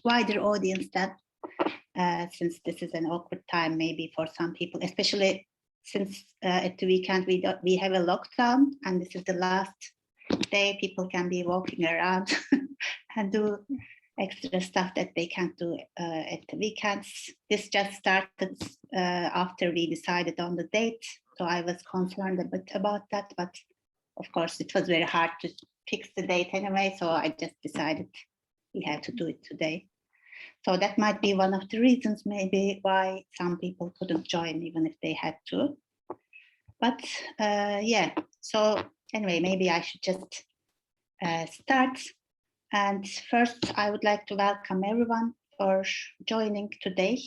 wider audience then, since this is an awkward time maybe for some people, especially since at the weekend we have a lockdown and this is the last day people can be walking around and do extra stuff that they can't do at the weekends. This just started after we decided on the date, so I was concerned a bit about that, but of course it was very hard to fix the date anyway, so I just decided we had to do it today. So that might be one of the reasons maybe why some people couldn't join even if they had to. But yeah, so anyway, maybe I should just start. And first, I would like to welcome everyone for joining today,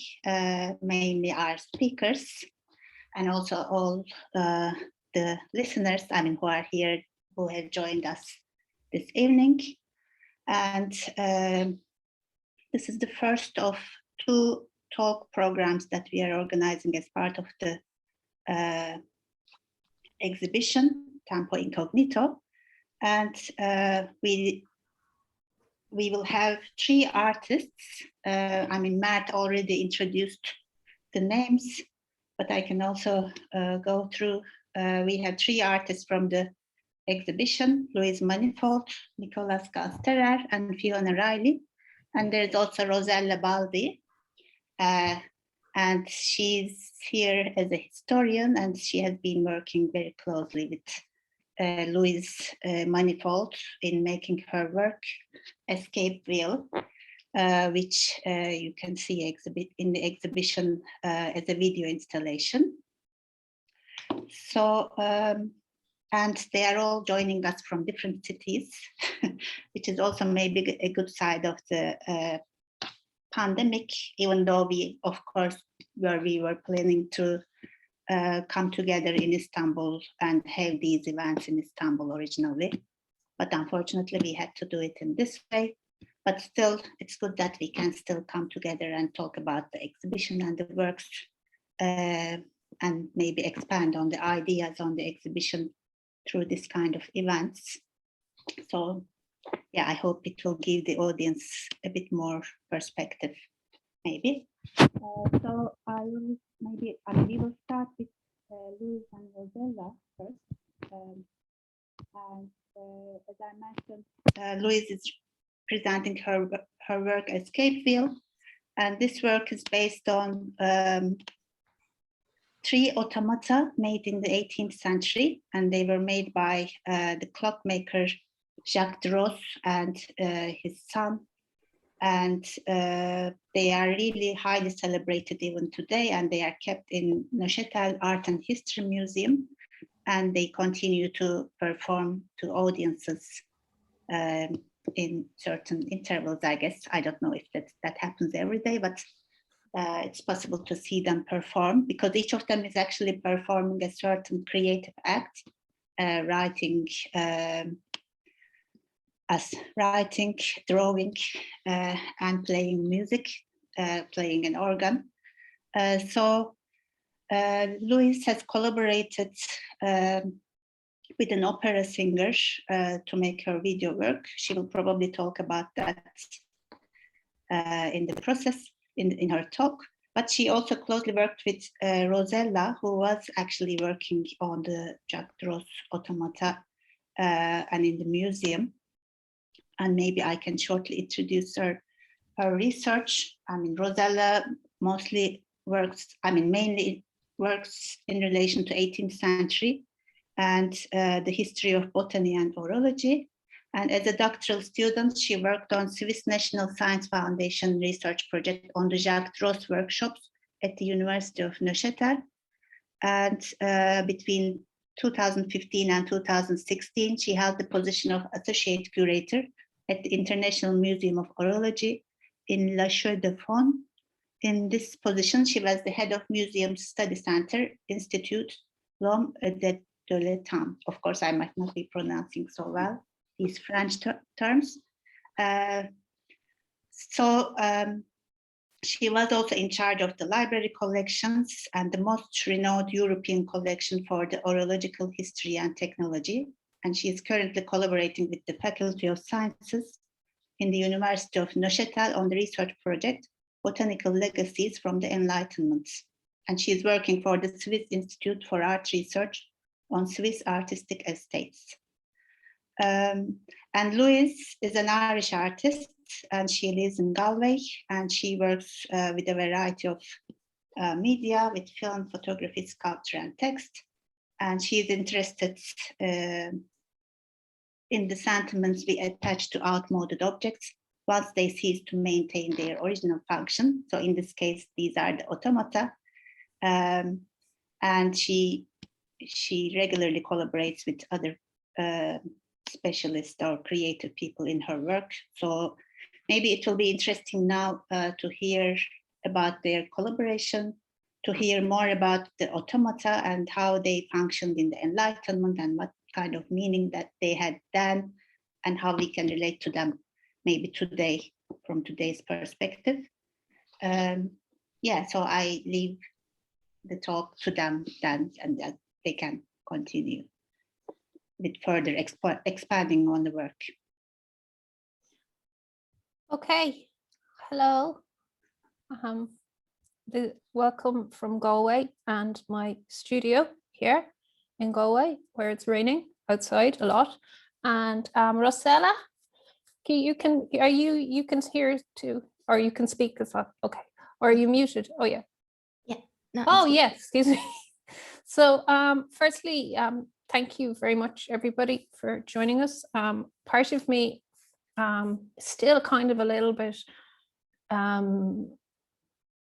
mainly our speakers and also all the listeners, who are here, who have joined us this evening. And this is the first of 2 talk programs that we are organizing as part of the exhibition, Tempo Incognito. And we will have 3 artists. Matt already introduced the names, but I can also go through. We have 3 artists from the exhibition: Louise Manifold, Nikolaus Gansterer, and Fiona Reilly. And there's also Rosella Baldi, and she's here as a historian, and she has been working very closely with Louise Manifold in making her work Escape Wheel, which you can see in the exhibition as a video installation. So, and they are all joining us from different cities, which is also maybe a good side of the pandemic, even though we, of course, we were planning to come together in Istanbul and have these events in Istanbul originally. But unfortunately, we had to do it in this way. But still, it's good that we can still come together and talk about the exhibition and the works and maybe expand on the ideas on the exhibition through this kind of events. So yeah, I hope it will give the audience a bit more perspective, maybe. So we will start with Louise and Rosella first. And as I mentioned, Louise is presenting her work Escape Wheel, and this work is based on 3 automata made in the 18th century, and they were made by the clockmaker Jacques Droz and his son, and they are really highly celebrated even today, and they are kept in Neuchâtel Art and History Museum, and they continue to perform to audiences in certain intervals, I guess. I don't know if that happens every day, but it's possible to see them perform, because each of them is actually performing a certain creative act, writing, drawing, and playing music, playing an organ. So Louise has collaborated with an opera singer to make her video work. She will probably talk about that in the process, in her talk. But she also closely worked with Rosella, who was actually working on the Jacques Droz automata and in the museum. And maybe I can shortly introduce her research. Rosella mainly works in relation to 18th century and the history of botany and horology. And as a doctoral student, she worked on Swiss National Science Foundation research project on the Jacques Droz workshops at the University of Neuchâtel. And between 2015 and 2016, she held the position of associate curator at the International Museum of Horology in La Chaux-de-Fonds. In this position, she was the head of Museum Study Center, Institut L'Homme de l'État. Of course, I might not be pronouncing so well these French terms. She was also in charge of the library collections and the most renowned European collection for the horological history and technology. And she is currently collaborating with the Faculty of Sciences in the University of Neuchâtel on the research project Botanical Legacies from the Enlightenment. And she's working for the Swiss Institute for Art Research on Swiss artistic estates. And Louise is an Irish artist, and she lives in Galway, and she works with a variety of media, with film, photography, sculpture, and text. And she is interested in the sentiments we attach to outmoded objects once they cease to maintain their original function. So in this case, these are the automata. And she regularly collaborates with other specialists or creative people in her work. So maybe it will be interesting now to hear about their collaboration, to hear more about the automata and how they functioned in the Enlightenment and what kind of meaning that they had then and how we can relate to them maybe today from today's perspective. Yeah, so I leave the talk to them then, and that they can continue with further expanding on the work. Okay, hello. Welcome from Galway and my studio here in Galway, where it's raining outside a lot. And Rosella, you can hear too, or you can speak as well. Okay, or are you muted? Oh yeah. Yeah. No, oh yes, excuse me. So firstly, thank you very much, everybody, for joining us. Part of me still kind of a little bit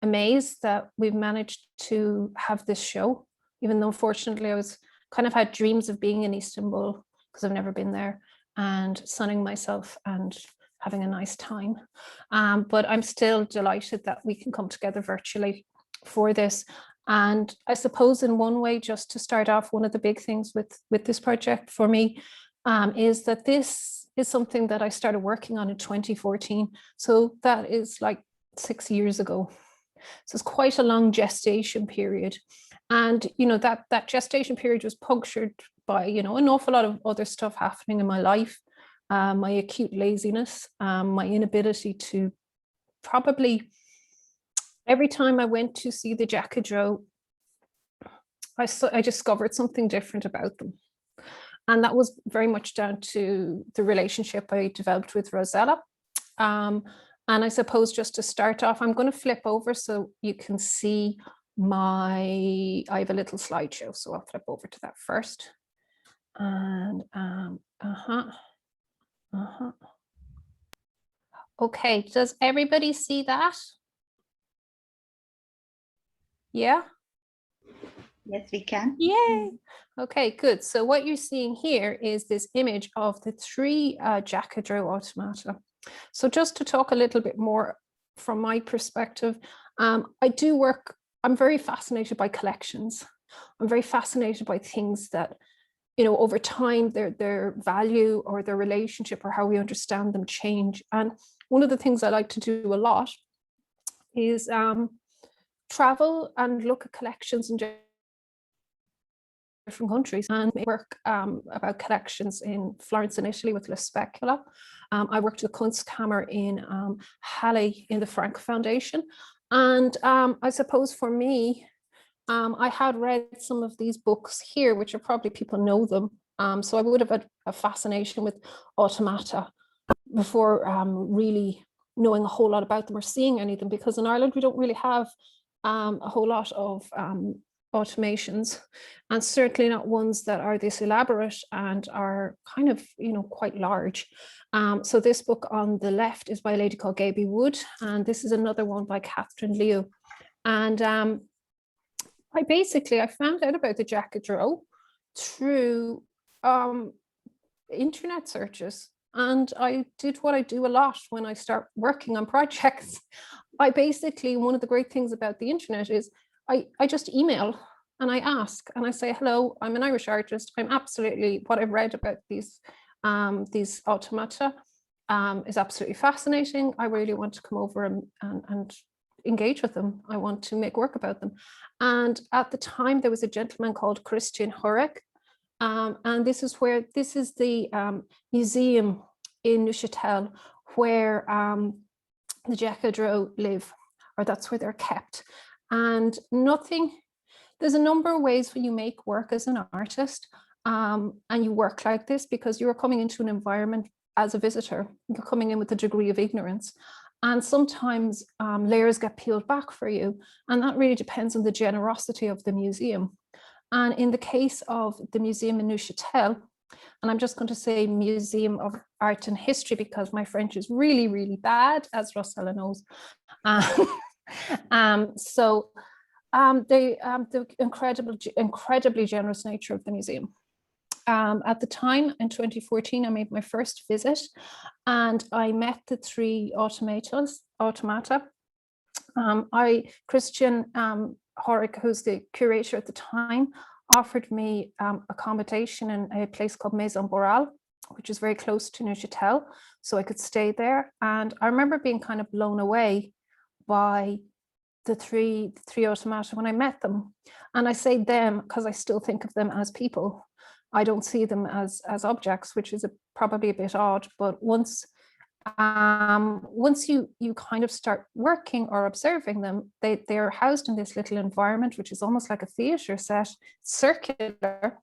amazed that we've managed to have this show, even though unfortunately I was kind of had dreams of being in Istanbul because I've never been there and sunning myself and having a nice time. But I'm still delighted that we can come together virtually for this. And I suppose in one way, just to start off, one of the big things with this project for me is that this is something that I started working on in 2014. So that is like 6 years ago. So it's quite a long gestation period. And, you know, that gestation period was punctured by, you know, an awful lot of other stuff happening in my life, my acute laziness, my inability to probably, every time I went to see the Jacquadreau, I discovered something different about them. And that was very much down to the relationship I developed with Rosella. And I suppose just to start off, I'm going to flip over so you can see I have a little slideshow, so I'll flip over to that first. And Okay, does everybody see that? Yeah? Yes, we can. Yay! Okay, good. So what you're seeing here is this image of the 3 Jacquadreau automata. So just to talk a little bit more from my perspective, I'm very fascinated by collections. I'm very fascinated by things that, you know, over time, their value or their relationship or how we understand them change. And one of the things I like to do a lot is travel and look at collections in different countries and work about collections in Florence in Italy with La Specula. I worked at the Kunstkammer in Halle in the Frank Foundation. And I suppose for me, I had read some of these books here, which are probably people know them. So I would have had a fascination with automata before really knowing a whole lot about them or seeing any of them, because in Ireland, we don't really have a whole lot of automations, and certainly not ones that are this elaborate and are kind of, you know, quite large. So this book on the left is by a lady called Gaby Wood, and this is another one by Catherine Liu. And I found out about the Jacquadreau through internet searches, and I did what I do a lot when I start working on projects. One of the great things about the internet is I just email and I ask and I say, hello, I'm an Irish artist. I'm absolutely, what I've read about these automata is absolutely fascinating. I really want to come over and engage with them. I want to make work about them. And at the time, there was a gentleman called Christian Horek. And this is the museum in Neuchâtel where the Jekadro live, or that's where they're kept. And there's a number of ways when you make work as an artist, and you work like this because you're coming into an environment as a visitor. You're coming in with a degree of ignorance. And sometimes layers get peeled back for you. And that really depends on the generosity of the museum. And in the case of the museum in Neuchâtel, and I'm just going to say Museum of Art and History because my French is really, really bad, as Rosella knows. The incredibly generous nature of the museum. At the time, in 2014, I made my first visit and I met the three automata. Christian Horik, who's the curator at the time, offered me accommodation in a place called Maison Boral, which is very close to Neuchâtel, so I could stay there. And I remember being kind of blown away by the three automata when I met them. And I say them because I still think of them as people. I don't see them as objects, which is probably a bit odd, but once you kind of start working or observing them, they're housed in this little environment, which is almost like a theatre set, circular.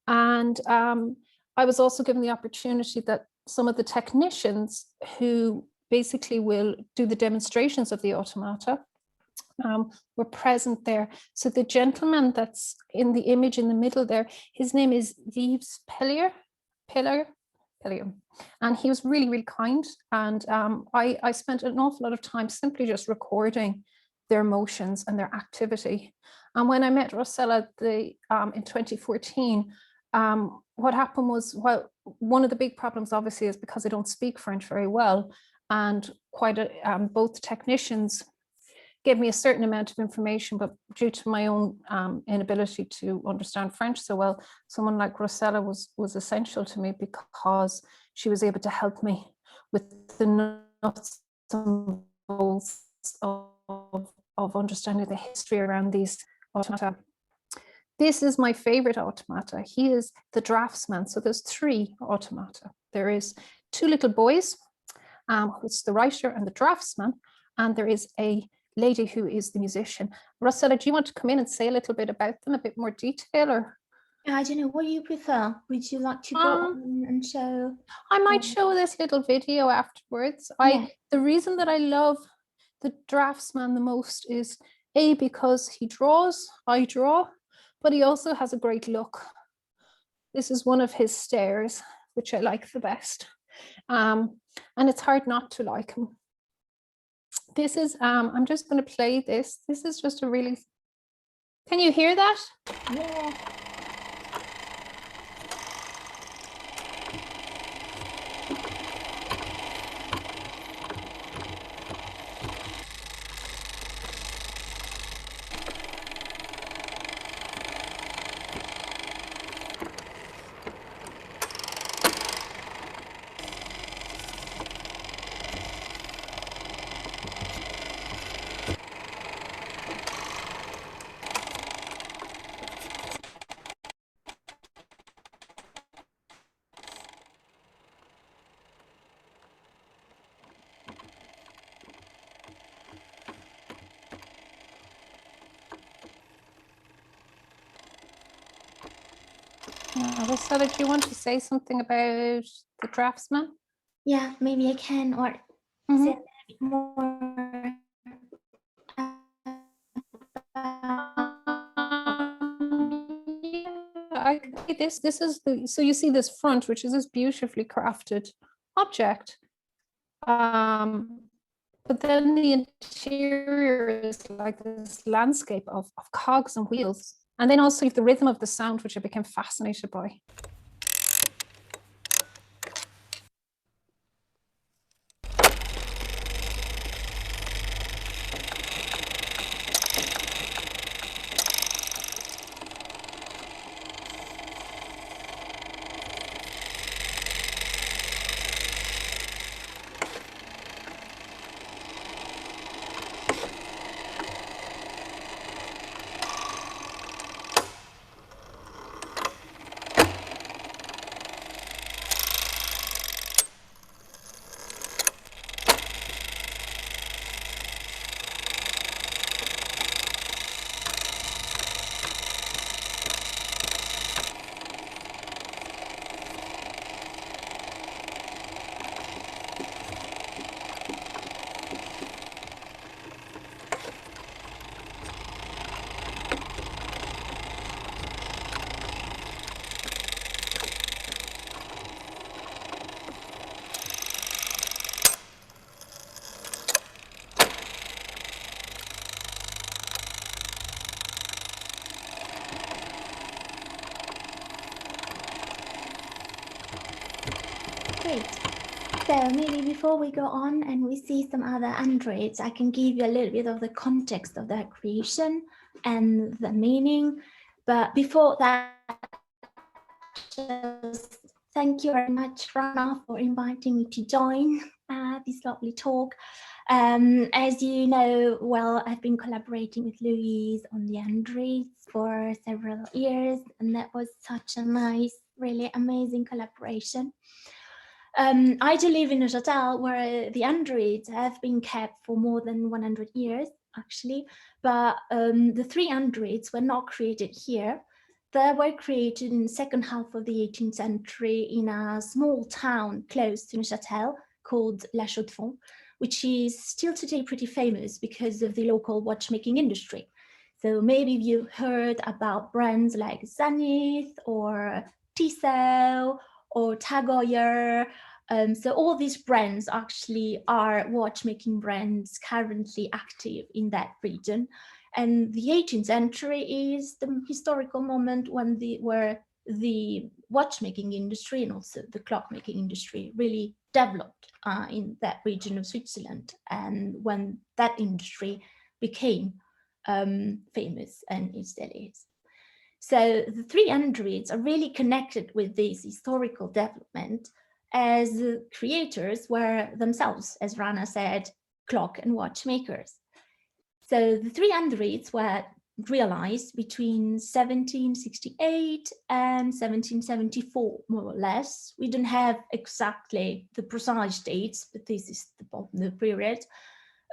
And I was also given the opportunity that some of the technicians who basically will do the demonstrations of the automata were present there. So the gentleman that's in the image in the middle there, his name is Yves Pellier, and he was really, really kind. And I spent an awful lot of time simply just recording their motions and their activity. And when I met Rosella in 2014, what happened was, well, one of the big problems obviously is because I don't speak French very well, and both technicians gave me a certain amount of information, but due to my own inability to understand French so well, someone like Rosella was essential to me because she was able to help me with the nuts and bolts of understanding the history around these automata. This is my favorite automata. He is the draftsman. So there's three automata. There is two little boys, who's the writer and the draftsman, and there is a lady who is the musician. Rosella, do you want to come in and say a little bit about them, a bit more detail, or? I don't know, what do you prefer? Would you like to go on and show? I might show this little video afterwards. Yeah. The reason that I love the draftsman the most is because he draws, I draw, but he also has a great look. This is one of his stares, which I like the best. And it's hard not to like him. This is, I'm just going to play this. This is just a really, can you hear that? Yeah. Rosella, do you want to say something about the draftsman? Yeah, maybe I can, or say a bit more. I can see this. This is so you see this front, which is this beautifully crafted object. But then the interior is like this landscape of cogs and wheels. And then also you have the rhythm of the sound, which I became fascinated by. So maybe before we go on and we see some other androids, I can give you a little bit of the context of their creation and the meaning. But before that, just thank you very much, Rana, for inviting me to join this lovely talk. As you know, well, I've been collaborating with Louise on the androids for several years, and that was such a nice, really amazing collaboration. I do live in Neuchâtel, where the androids have been kept for more than 100 years, actually, but the 3 androids were not created here. They were created in the second half of the 18th century in a small town close to Neuchâtel called La Chaux-de-Fonds, which is still today pretty famous because of the local watchmaking industry. So maybe you heard about brands like Zenith or Tissot or Tag Heuer. So all these brands actually are watchmaking brands currently active in that region. And the 18th century is the historical moment when the watchmaking industry and also the clockmaking industry really developed in that region of Switzerland, and when that industry became famous, and it still is. So the 3 androids are really connected with this historical development, as the creators were themselves, as Rana said, clock and watchmakers. So the 3 androids were realized between 1768 and 1774, more or less. We don't have exactly the precise dates, but this is the period.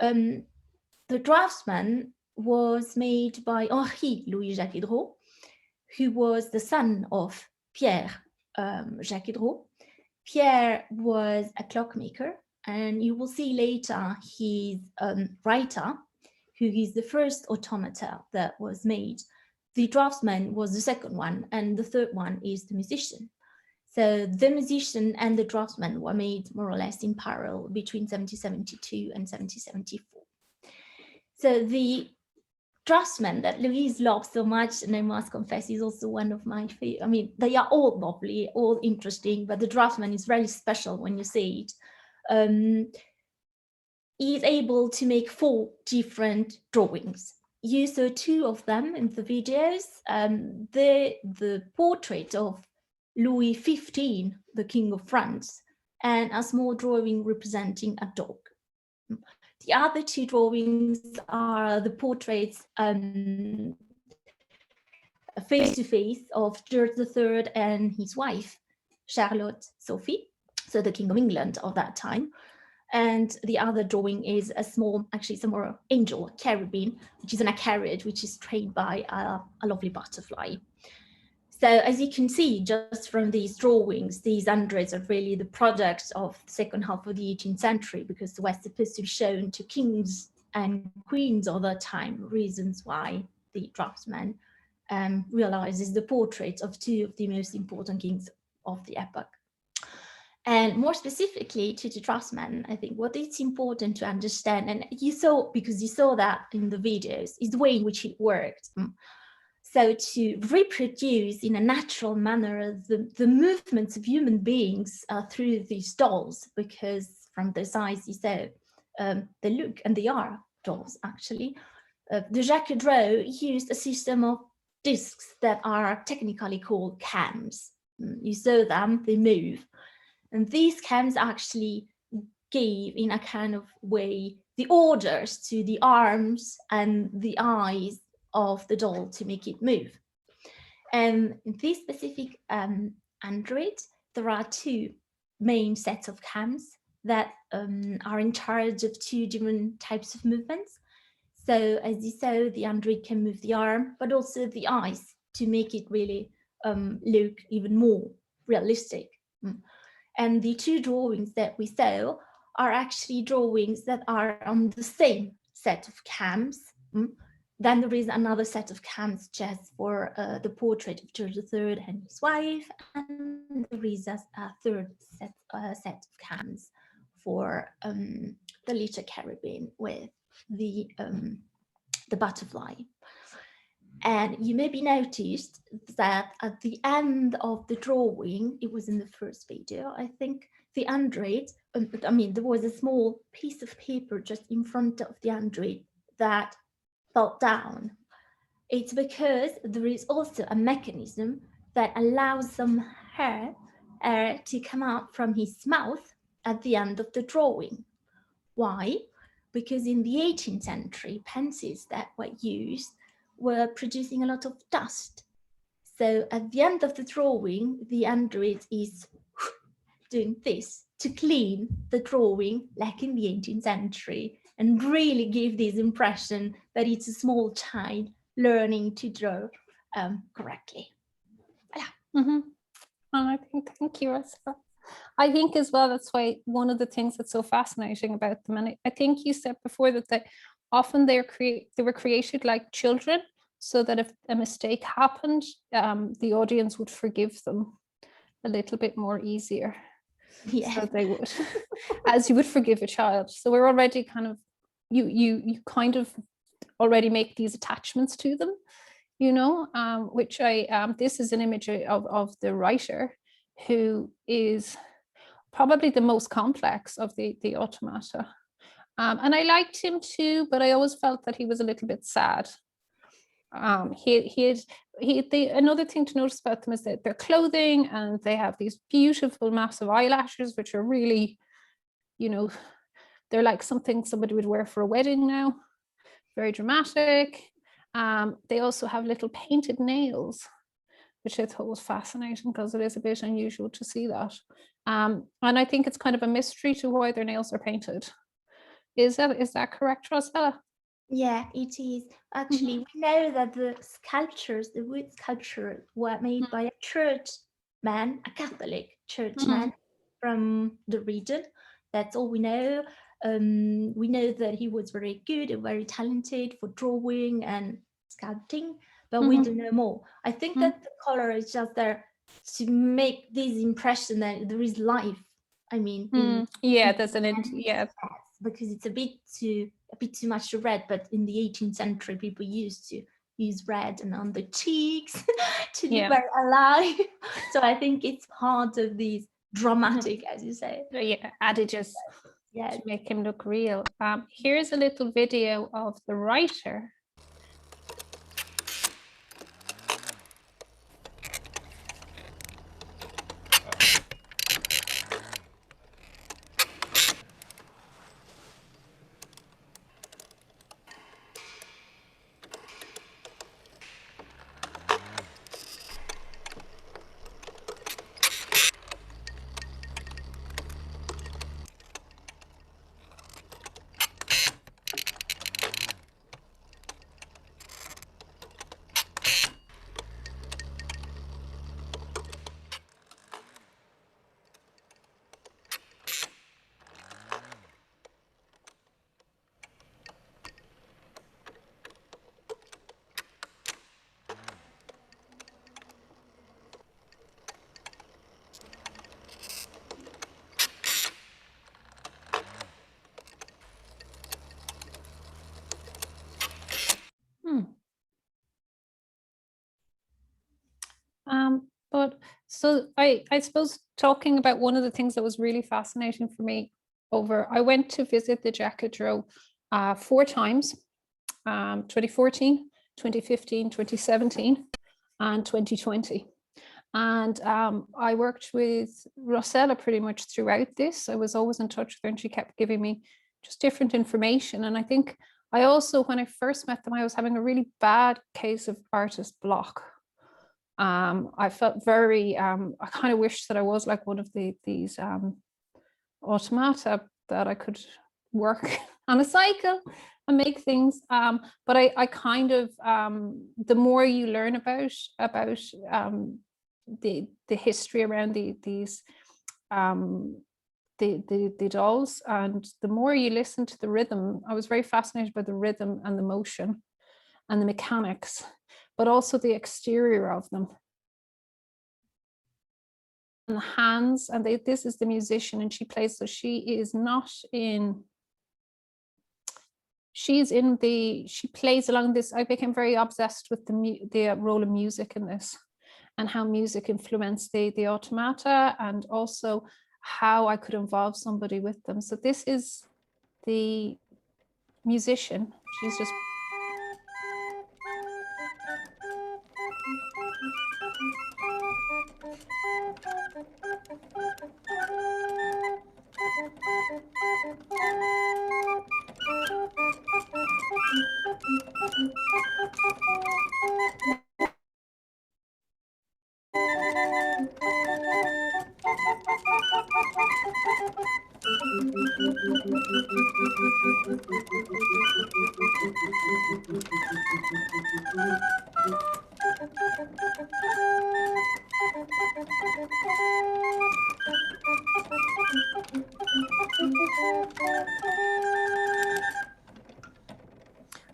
The draftsman was made by Henri Louis Jacques-Hidro, who was the son of Pierre Jacques-Hidro. Pierre was a clockmaker, and you will see later his writer, who is the first automata that was made. The draftsman was the second one, and the third one is the musician. So the musician and the draftsman were made more or less in parallel between 1772 and 1774. So the draftsman that Louise loves so much, and I must confess, is also one of my favorite. I mean, they are all lovely, all interesting, but the draftsman is very special when you see it. He is able to make 4 different drawings. You saw 2 of them in the videos. The portrait of Louis XV, the King of France, and a small drawing representing a dog. The other 2 drawings are the portraits face-to-face of George III and his wife, Charlotte Sophie, so the King of England of that time. And the other drawing is a small, actually it's a more angel, cherubim, which is in a carriage, which is trained by a lovely butterfly. So as you can see, just from these drawings, these androids are really the product of the second half of the 18th century, because they were supposed to be shown to kings and queens of that time, reasons why the draftsman realizes the portraits of 2 of the most important kings of the epoch. And more specifically to the draftsman, I think what it's important to understand, and you saw, because you saw that in the videos, is the way in which it worked. So to reproduce in a natural manner the movements of human beings through these dolls, because from the size you saw, they look, and they are dolls actually. The Jacques-Hidro used a system of discs that are technically called cams. You saw them, they move. And these cams actually gave, in a kind of way, the orders to the arms and the eyes of the doll to make it move. And in this specific android, there are 2 main sets of cams that are in charge of 2 different types of movements. So as you saw, the android can move the arm, but also the eyes to make it really look even more realistic. And the 2 drawings that we saw are actually drawings that are on the same set of cams. Then there is another set of cams just for the portrait of George III and his wife, and there is a third set of cams for the little cherubim with the butterfly. And you maybe noticed that at the end of the drawing, it was in the first video, I think, the android, I mean, there was a small piece of paper just in front of the android that fell down. It's because there is also a mechanism that allows some air to come out from his mouth at the end of the drawing. Why? Because in the 18th century, pencils that were used were producing a lot of dust. So at the end of the drawing, the android is doing this to clean the drawing like in the 18th century and really give this impression that it's a small child learning to draw correctly. Mm-hmm. And I think, thank you, Rosella. I think as well, that's why one of the things that's so fascinating about them, and I think you said before that often they were created like children, so that if a mistake happened, the audience would forgive them a little bit more easier. Yeah. So they would, as you would forgive a child. So we're already kind of, you kind of already make these attachments to them, you know, which this is an image of the writer, who is probably the most complex of the automata. And I liked him too, but I always felt that he was a little bit sad. Another thing to notice about them is that their clothing, and they have these beautiful massive eyelashes, which are really, you know, they're like something somebody would wear for a wedding now. Very dramatic. They also have little painted nails, which I thought was fascinating because it is a bit unusual to see that. And I think it's kind of a mystery to why their nails are painted. Is that correct, Rosella? Yeah, it is. Actually, we know that the sculptures, the wood sculptures, were made by a churchman, a Catholic churchman from the region. That's all we know. We know that he was very good and very talented for drawing and sculpting, but we don't know more. I think that the color is just there to make this impression that there is life. I mean, because it's a bit too much red, but in the 18th century, people used to use red and on the cheeks to be very alive. So I think it's part of these dramatic, as you say. Yeah, adages to make him look real. Here's a little video of the writer. But so I suppose talking about one of the things that was really fascinating for me I went to visit the Jacadro 4 times, 2014, 2015, 2017, and 2020. And I worked with Rosella pretty much throughout this. I was always in touch with her and she kept giving me just different information. And I think I also, when I first met them, I was having a really bad case of artist block. I felt very, I kind of wished that I was like one of these automata, that I could work on a cycle and make things. But I kind of, the more you learn about the history around these the dolls, and the more you listen to the rhythm, I was very fascinated by the rhythm and the motion and the mechanics, but also the exterior of them. And the hands, and this is the musician, and she plays, so she is not in, she plays along this. I became very obsessed with the role of music in this, and how music influenced the automata, and also how I could involve somebody with them. So this is the musician. She's just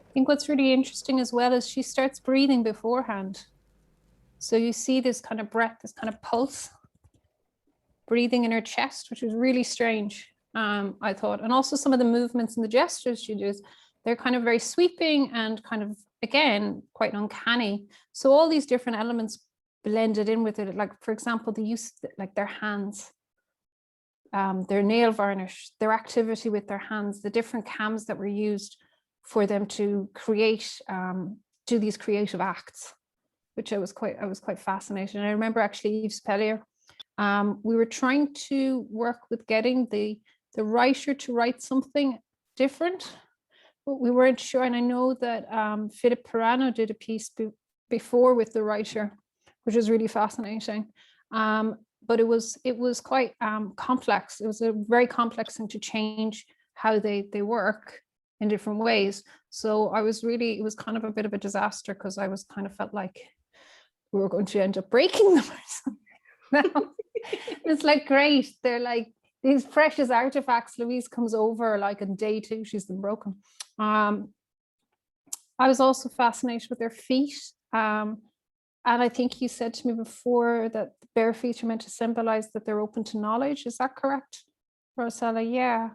I think what's really interesting as well is she starts breathing beforehand. So you see this kind of breath, this kind of pulse, breathing in her chest, which was really strange, I thought. And also some of the movements and the gestures she does, they're kind of very sweeping and kind of, again, quite uncanny. So all these different elements blended in with it. Like, for example, the use of like their hands, their nail varnish, their activity with their hands, the different cams that were used for them to create, do these creative acts, which I was quite fascinated. And I remember actually Yves Pellier, we were trying to work with getting the writer to write something different, but we weren't sure. And I know that Philip Perano did a piece before with the writer, which was really fascinating. But it was quite complex. It was a very complex thing to change how they work in different ways. So it was kind of a bit of a disaster, because I was kind of felt like we were going to end up breaking them or something. No, it's like, great, they're like these precious artifacts. Louise comes over like on day 2, she's been broken. I was also fascinated with their feet. And I think you said to me before that the bare feet are meant to symbolize that they're open to knowledge. Is that correct, Rosella? Yeah.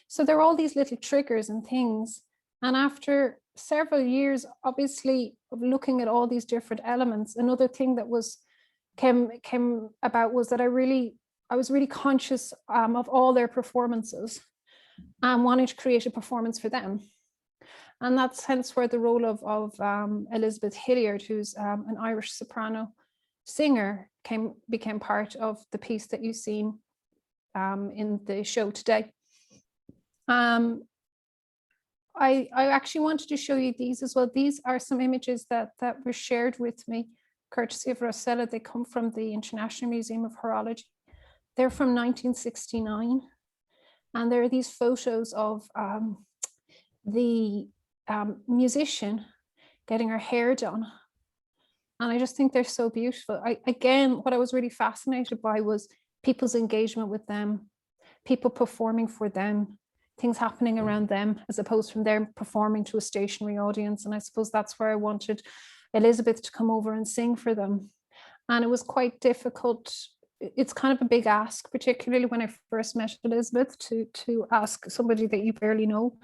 So there are all these little triggers and things. And after several years, obviously, of looking at all these different elements, another thing that came about was that I was really conscious of all their performances and wanting to create a performance for them. And that's hence where the role of Elizabeth Hilliard, who's an Irish soprano singer, became part of the piece that you've seen in the show today. I actually wanted to show you these as well. These are some images that were shared with me, courtesy of Rosella. They come from the International Museum of Horology. They're from 1969. And there are these photos of the musician getting her hair done. And I just think they're so beautiful. Again, what I was really fascinated by was people's engagement with them, people performing for them, things happening around them, as opposed from them performing to a stationary audience. And I suppose that's where I wanted Elizabeth to come over and sing for them. And it was quite difficult. It's kind of a big ask, particularly when I first met Elizabeth, to ask somebody that you barely know.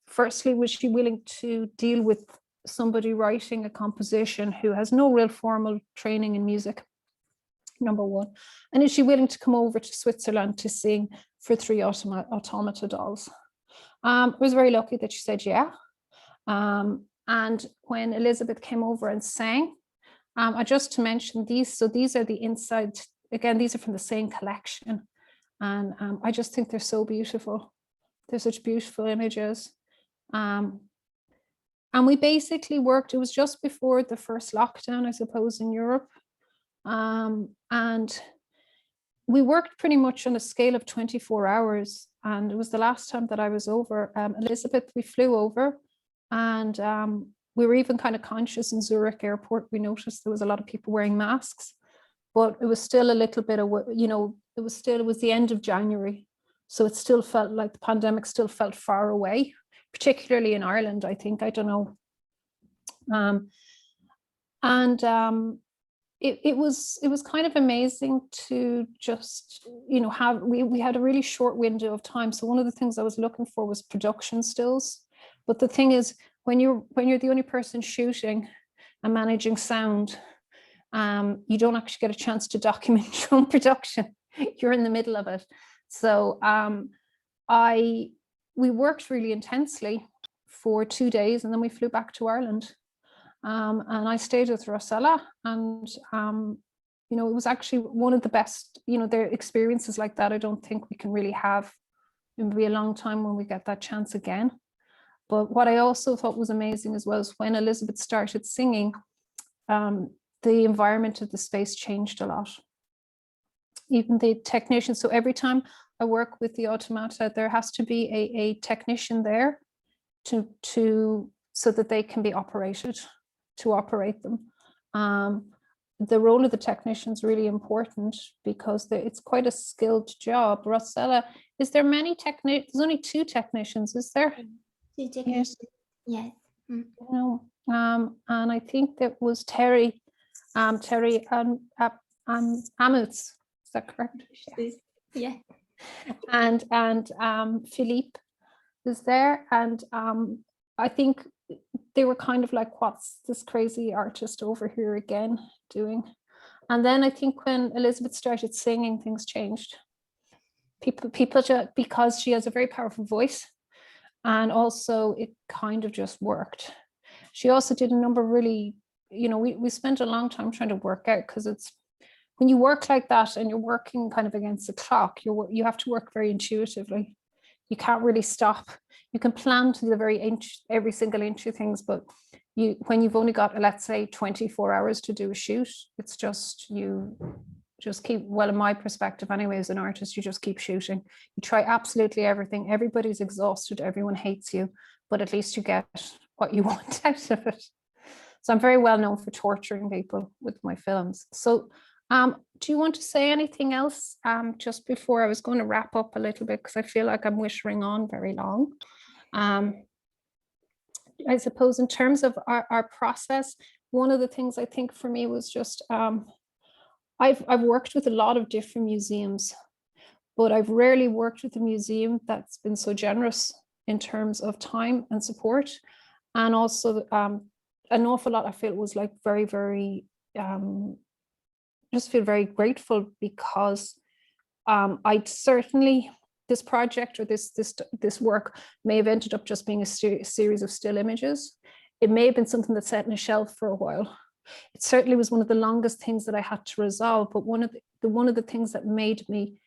Firstly, was she willing to deal with somebody writing a composition who has no real formal training in music, number one? And is she willing to come over to Switzerland to sing for 3 automata dolls? I was very lucky that she said yeah. And when Elizabeth came over and sang, just to mention these, so these are the inside, again, these are from the same collection. And I just think they're so beautiful. They're such beautiful images. And we basically worked, it was just before the first lockdown, I suppose, in Europe. And we worked pretty much on a scale of 24 hours. And it was the last time that I was over. Elizabeth, we flew over, and we were even kind of conscious in Zurich airport. We noticed there was a lot of people wearing masks, but it was still a little bit of, it was the end of January. So it still felt like the pandemic still felt far away, particularly in Ireland, I think, I don't know. It was kind of amazing to just, have, we had a really short window of time. So one of the things I was looking for was production stills. But the thing is, when you're the only person shooting and managing sound, you don't actually get a chance to document your own production. you're in the middle of it. So we worked really intensely for 2 days, and then we flew back to Ireland. And I stayed with Rosella, and you know, it was actually one of the best, you know, their experiences like that. I don't think we can really have. It will be a long time when we get that chance again. But what I also thought was amazing as well is when Elizabeth started singing, the environment of the space changed a lot. Even the technicians. So every time I work with the automata, there has to be a technician there so that they can be operated, to operate them. The role of the technician is really important because it's quite a skilled job. Rosella, is there many technicians? There's only 2 technicians, is there? 2 technicians, yes. You know, and I think that was Terry and Amutz. Is that correct? Yeah. And Philippe is there, and I think they were kind of like, what's this crazy artist over here again doing? And then I think when Elizabeth started singing, things changed. People just, because she has a very powerful voice, and also it kind of just worked. She also did a number of really, you know, we spent a long time trying to work out, because it's, when you work like that and you're working kind of against the clock, you have to work very intuitively. You can't really stop. You can plan to the very inch, every single inch of things, but when you've only got, let's say, 24 hours to do a shoot, it's just, you just keep, well, in my perspective anyway, as an artist, you just keep shooting. You try absolutely everything. Everybody's exhausted. Everyone hates you, but at least you get what you want out of it. So I'm very well known for torturing people with my films. So do you want to say anything else just before? I was going to wrap up a little bit because I feel like I'm whishing on very long. I suppose in terms of our process, one of the things I think for me was just, I've worked with a lot of different museums, but I've rarely worked with a museum that's been so generous in terms of time and support. And also an awful lot, I feel, was like very, very, just feel very grateful, because I'd certainly, this project or this work may have ended up just being a series of still images. It may have been something that sat on a shelf for a while. It certainly was one of the longest things that I had to resolve, but one of the things that made me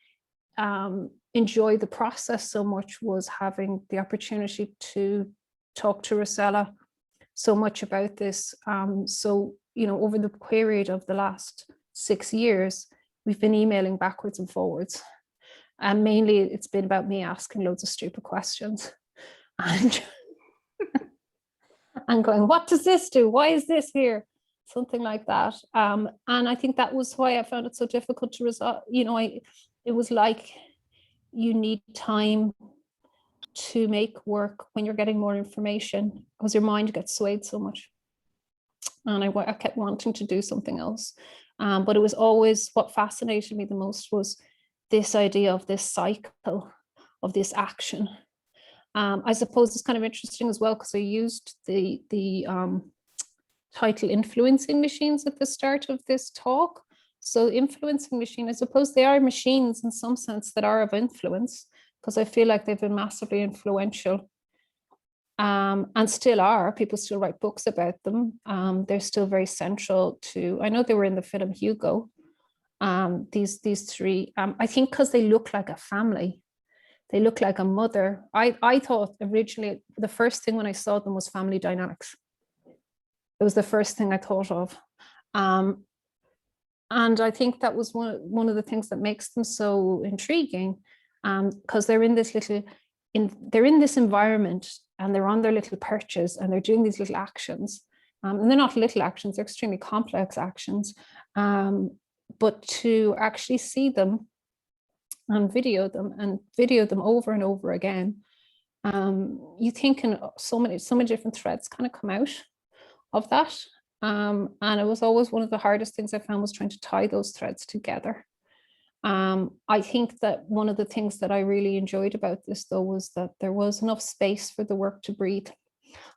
enjoy the process so much was having the opportunity to talk to Rosella so much about this. So, you know, over the period of the last 6 years, we've been emailing backwards and forwards. And mainly it's been about me asking loads of stupid questions and, and going, what does this do? Why is this here? Something like that. And I think that was why I found it so difficult to resolve. You know, it was like you need time to make work when you're getting more information, because your mind gets swayed so much. And I kept wanting to do something else. But it was always, what fascinated me the most was this idea of this cycle, of this action. I suppose it's kind of interesting as well, because I used the title influencing machines at the start of this talk. So influencing machine, I suppose they are machines in some sense that are of influence, because I feel like they've been massively influential. And still are. People still write books about them. They're still very central to, I know they were in the film Hugo, these 3, I think because they look like a family. They look like a mother. I thought originally, the first thing when I saw them was family dynamics. It was the first thing I thought of. And I think that was one of the things that makes them so intriguing, because they're in this environment, and they're on their little perches, and they're doing these little actions. And they're not little actions, they're extremely complex actions. But to actually see them and video them over and over again, you think in so many different threads kind of come out of that. And it was always one of the hardest things I found was trying to tie those threads together. I think that one of the things that I really enjoyed about this, though, was that there was enough space for the work to breathe.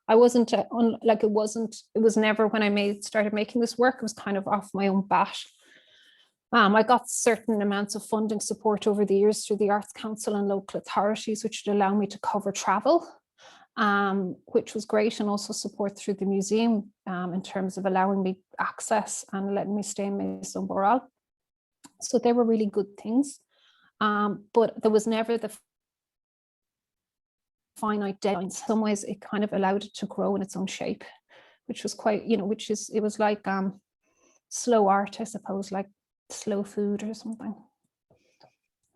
I wasn't it was never, when I started making this work, it was kind of off my own bat. I got certain amounts of funding support over the years through the Arts Council and local authorities, which would allow me to cover travel, which was great, and also support through the museum in terms of allowing me access and letting me stay in Maison Boral. So they were really good things, but there was never the finite deadlines. In some ways, it kind of allowed it to grow in its own shape, which was quite, it was like slow art, I suppose, like slow food or something.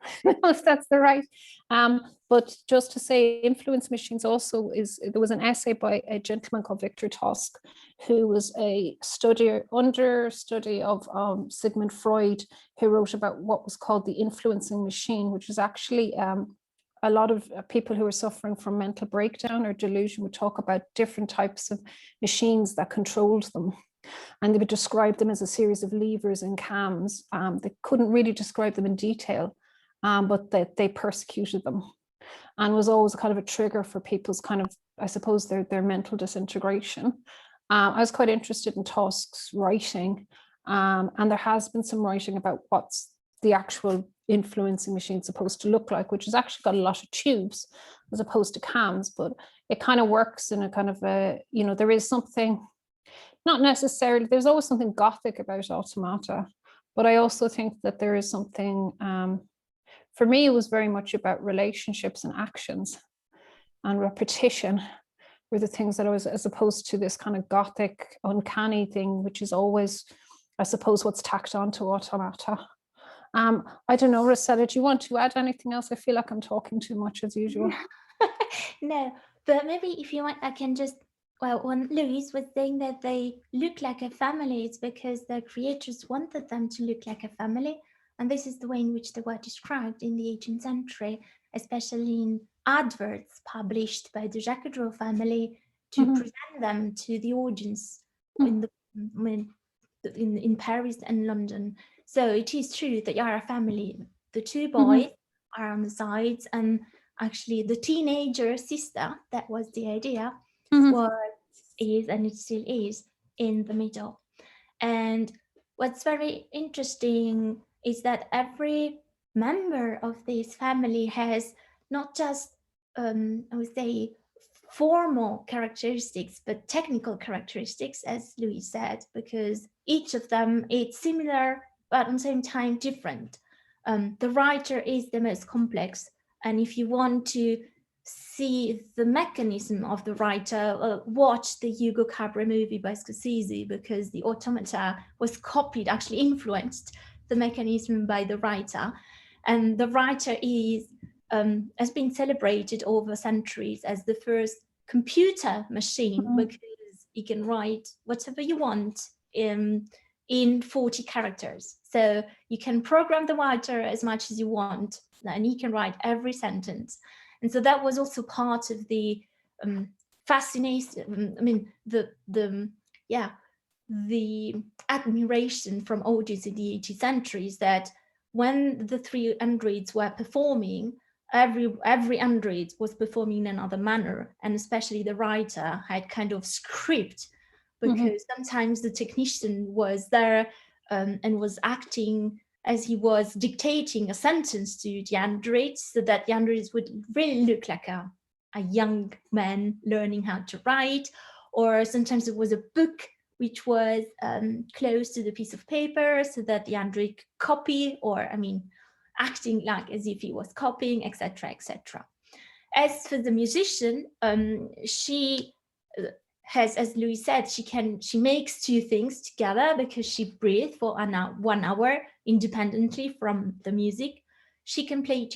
I don't know if that's the right. But just to say, influence machines also there was an essay by a gentleman called Victor Tusk, who was a understudy of Sigmund Freud, who wrote about what was called the influencing machine, which was actually a lot of people who are suffering from mental breakdown or delusion would talk about different types of machines that controlled them. And they would describe them as a series of levers and cams. They couldn't really describe them in detail, but they persecuted them, and was always kind of a trigger for people's kind of, I suppose, their mental disintegration. I was quite interested in Tusk's writing, and there has been some writing about what's the actual influencing machine supposed to look like, which has actually got a lot of tubes as opposed to cams, but it kind of works in a kind of a, there is something, not necessarily, there's always something Gothic about automata, but I also think that there is something, for me, it was very much about relationships and actions, and repetition were the things that I was, as opposed to this kind of Gothic, uncanny thing, which is always, I suppose, what's tacked onto automata. I don't know, Rosella, do you want to add anything else? I feel like I'm talking too much as usual. No, but maybe if you want, I can just, well, when Louise was saying that they look like a family, it's because the creators wanted them to look like a family. And this is the way in which they were described in the 18th century, especially in adverts published by the Jacquedreau family to present them to the audience in Paris and London. So it is true that you are a family. The two boys are on the sides, and actually the teenager sister, that was the idea, is, and it still is, in the middle. And what's very interesting is that every member of this family has not just, I would say, formal characteristics, but technical characteristics, as Louise said, because each of them is similar, but at the same time different. The writer is the most complex. And if you want to see the mechanism of the writer, watch the Hugo Cabret movie by Scorsese, because the automata was copied, actually influenced the mechanism by the writer. And the writer has been celebrated over centuries as the first computer machine, because you can write whatever you want in 40 characters. So you can program the writer as much as you want, and he can write every sentence. And so that was also part of the fascination, I mean, the admiration from audience in the 18th century is that when the three androids were performing, every android was performing in another manner, and especially the writer had kind of script, because sometimes the technician was there and was acting as he was dictating a sentence to the androids, so that the androids would really look like a young man learning how to write. Or sometimes it was a book which was close to the piece of paper, so that the android could copy, or acting like as if he was copying, etc., etc. As for the musician, she has, as Louise said, she makes two things together, because she breathes for 1 hour independently from the music. She can play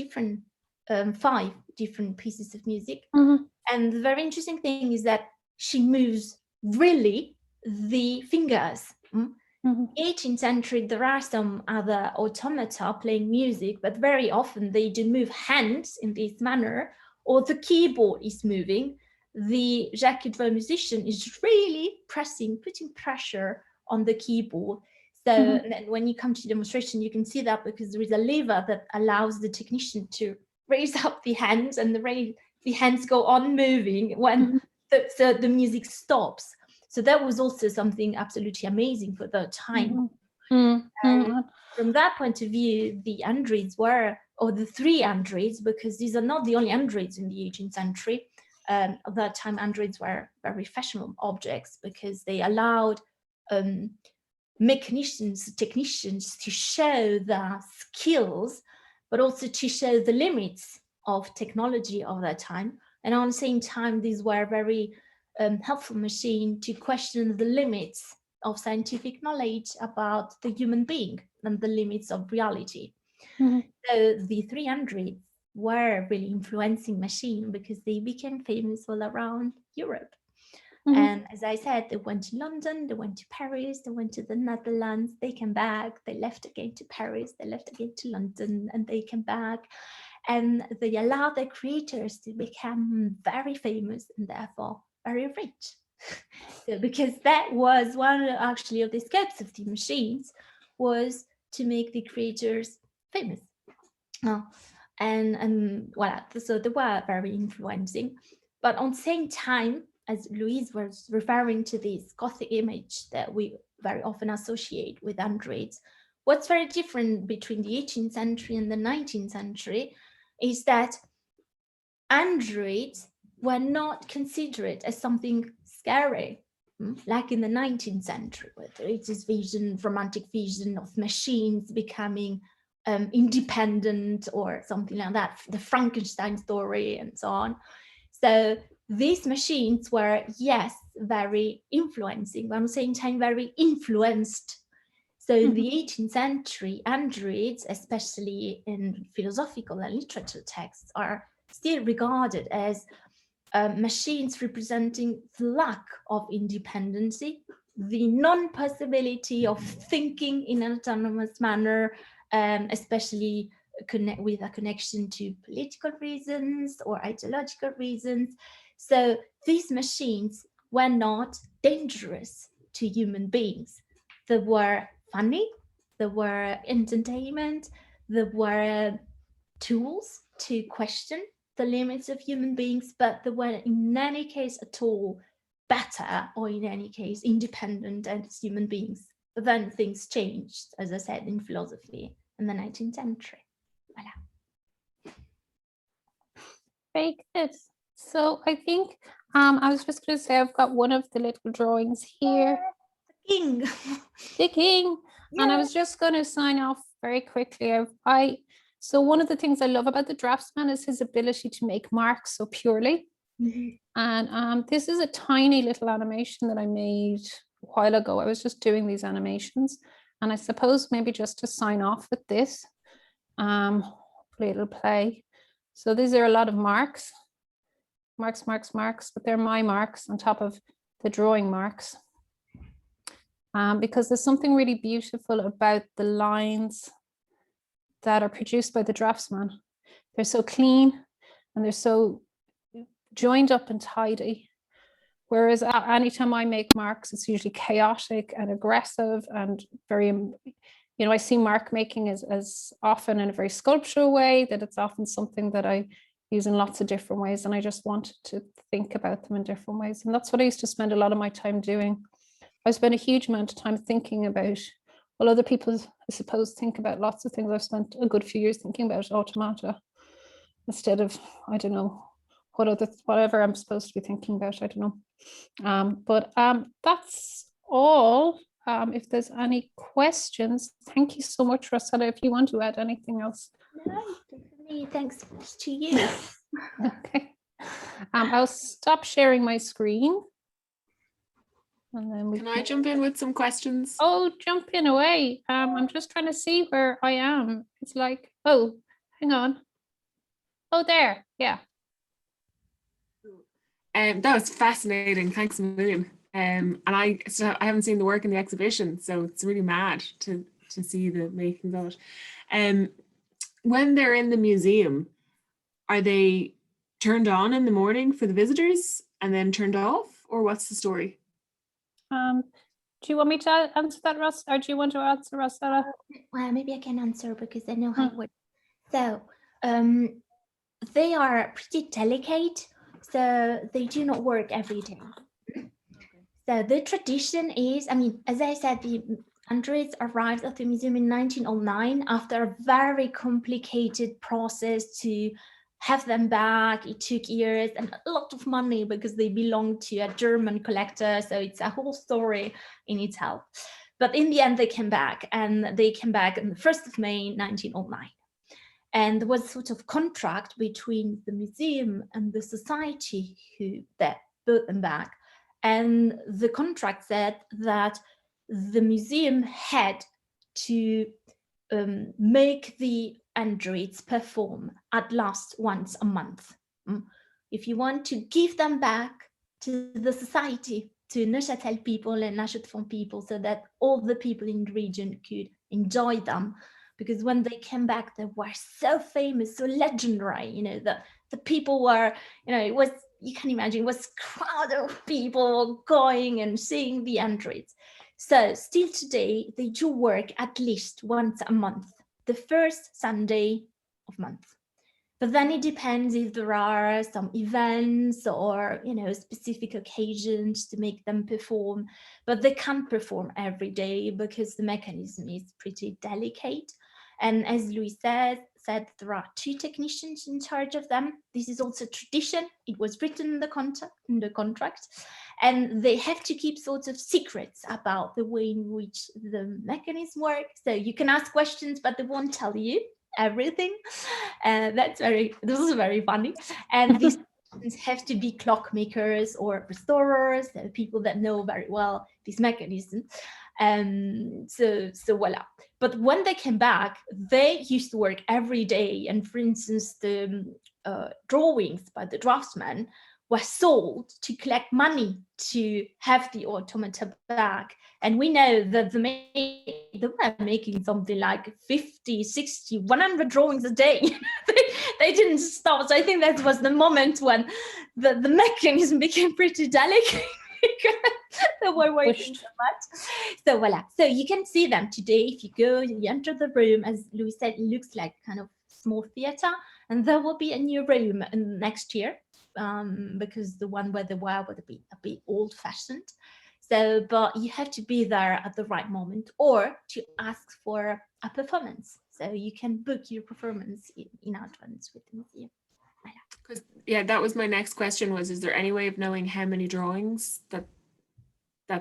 5 different pieces of music. And the very interesting thing is that she moves really the fingers. 18th century, there are some other automata playing music, but very often they do move hands in this manner, or the keyboard is moving. The Jacquedreau musician is really putting pressure on the keyboard. So when you come to demonstration, you can see that, because there is a lever that allows the technician to raise up the hands, and the hands go on moving when the music stops. So that was also something absolutely amazing for the time. From that point of view, the androids were, or the three androids, because these are not the only androids in the 18th century. At that time, androids were very fashionable objects because they allowed mechanicians, technicians to show their skills, but also to show the limits of technology of that time. And at the same time, these were very helpful machines to question the limits of scientific knowledge about the human being and the limits of reality. So the three androids were really influencing machine because they became famous all around Europe. And as I said, they went to London, they went to Paris, they went to the Netherlands, they came back, they left again to Paris, they left again to London, and they came back. And they allowed their creators to become very famous and therefore very rich. So, because that was one actually of the scopes of the machines, was to make the creators famous. And voilà, so they were very influencing. But on the same time, as Louise was referring to this Gothic image that we very often associate with androids, what's very different between the 18th century and the 19th century is that androids were not considered as something scary, like in the 19th century, where there is this vision, romantic vision of machines becoming independent or something like that, the Frankenstein story and so on. So these machines were, yes, very influencing, but at the same time very influenced. So in the 18th century, androids, especially in philosophical and literature texts, are still regarded as machines representing the lack of independency, the non-possibility of thinking in an autonomous manner, especially with a connection to political reasons or ideological reasons. So these machines were not dangerous to human beings. They were funny, they were entertainment, they were tools to question the limits of human beings, but they were in any case at all better, or in any case independent as human beings. But then things changed, as I said, in philosophy in the 19th century. Voilà. Very good. So I think I was just going to say I've got one of the little drawings here. The king. The king. Yeah. And I was just going to sign off very quickly. So one of the things I love about the draftsman is his ability to make marks so purely. And this is a tiny little animation that I made a while ago. I was just doing these animations, and I suppose maybe just to sign off with this, hopefully it'll play. So these are a lot of marks, but they're my marks on top of the drawing marks. Because there's something really beautiful about the lines that are produced by the draftsman. They're so clean and they're so joined up and tidy. Whereas anytime I make marks, it's usually chaotic and aggressive and very, I see mark making as often in a very sculptural way, that it's often something that I use in lots of different ways. And I just wanted to think about them in different ways. And that's what I used to spend a lot of my time doing. I spent a huge amount of time thinking about, well, other people, I suppose, think about lots of things. I've spent a good few years thinking about automata instead of, I don't know, whatever I'm supposed to be thinking about, I don't know. But that's all. If there's any questions, thank you so much, Rosella. If you want to add anything else. No, definitely. Thanks to you. Okay. I'll stop sharing my screen. And then Can I jump in with some questions? Oh, jump in away. I'm just trying to see where I am. It's like, oh, hang on. Oh, there. Yeah. That was fascinating. Thanks a million. And I haven't seen the work in the exhibition, so it's really mad to see the making of it. When they're in the museum, are they turned on in the morning for the visitors and then turned off, or what's the story? Do you want me to answer that, Ross, or do you want to answer, Rosella? Well, maybe I can answer because I know how it works. So they are pretty delicate, so they do not work every day. So the tradition is, I mean, as I said, the androids arrived at the museum in 1909 after a very complicated process to have them back. It took years and a lot of money because they belonged to a German collector. So it's a whole story in itself. But in the end, they came back, and they came back on the 1st of May, 1909. And there was a sort of contract between the museum and the society that brought them back. And the contract said that the museum had to make the androids perform at last once a month. If you want to give them back to the society, to Neuchâtel people and La Chaux-de-Fonds people, so that all the people in the region could enjoy them. Because when they came back, they were so famous, so legendary, you know, the people were, you know, it was, you can imagine, it was a crowd of people going and seeing the androids. So still today, they do work at least once a month, the first Sunday of month. But then it depends if there are some events or, you know, specific occasions to make them perform. But they can't perform every day because the mechanism is pretty delicate. And as Louise said, there are 2 technicians in charge of them. This is also tradition. It was written in the contract, and they have to keep sort of secrets about the way in which the mechanism works. So you can ask questions, but they won't tell you everything. This is very funny. And these have to be clockmakers or restorers, people that know very well this mechanism. So voila. But when they came back, they used to work every day. And for instance, the drawings by the draftsman were sold to collect money to have the automata back. And we know that they were making something like 50, 60, 100 drawings a day. They didn't stop. So I think that was the moment when the mechanism became pretty delicate. They were working so much. So voila. So you can see them today. If you go, you enter the room, as Louise said, it looks like kind of small theater. And there will be a new room next year, because the one where they were would be a bit old-fashioned. So, but you have to be there at the right moment or to ask for a performance. So you can book your performance in advance with the museum. Because that was my next question, was, is there any way of knowing how many drawings that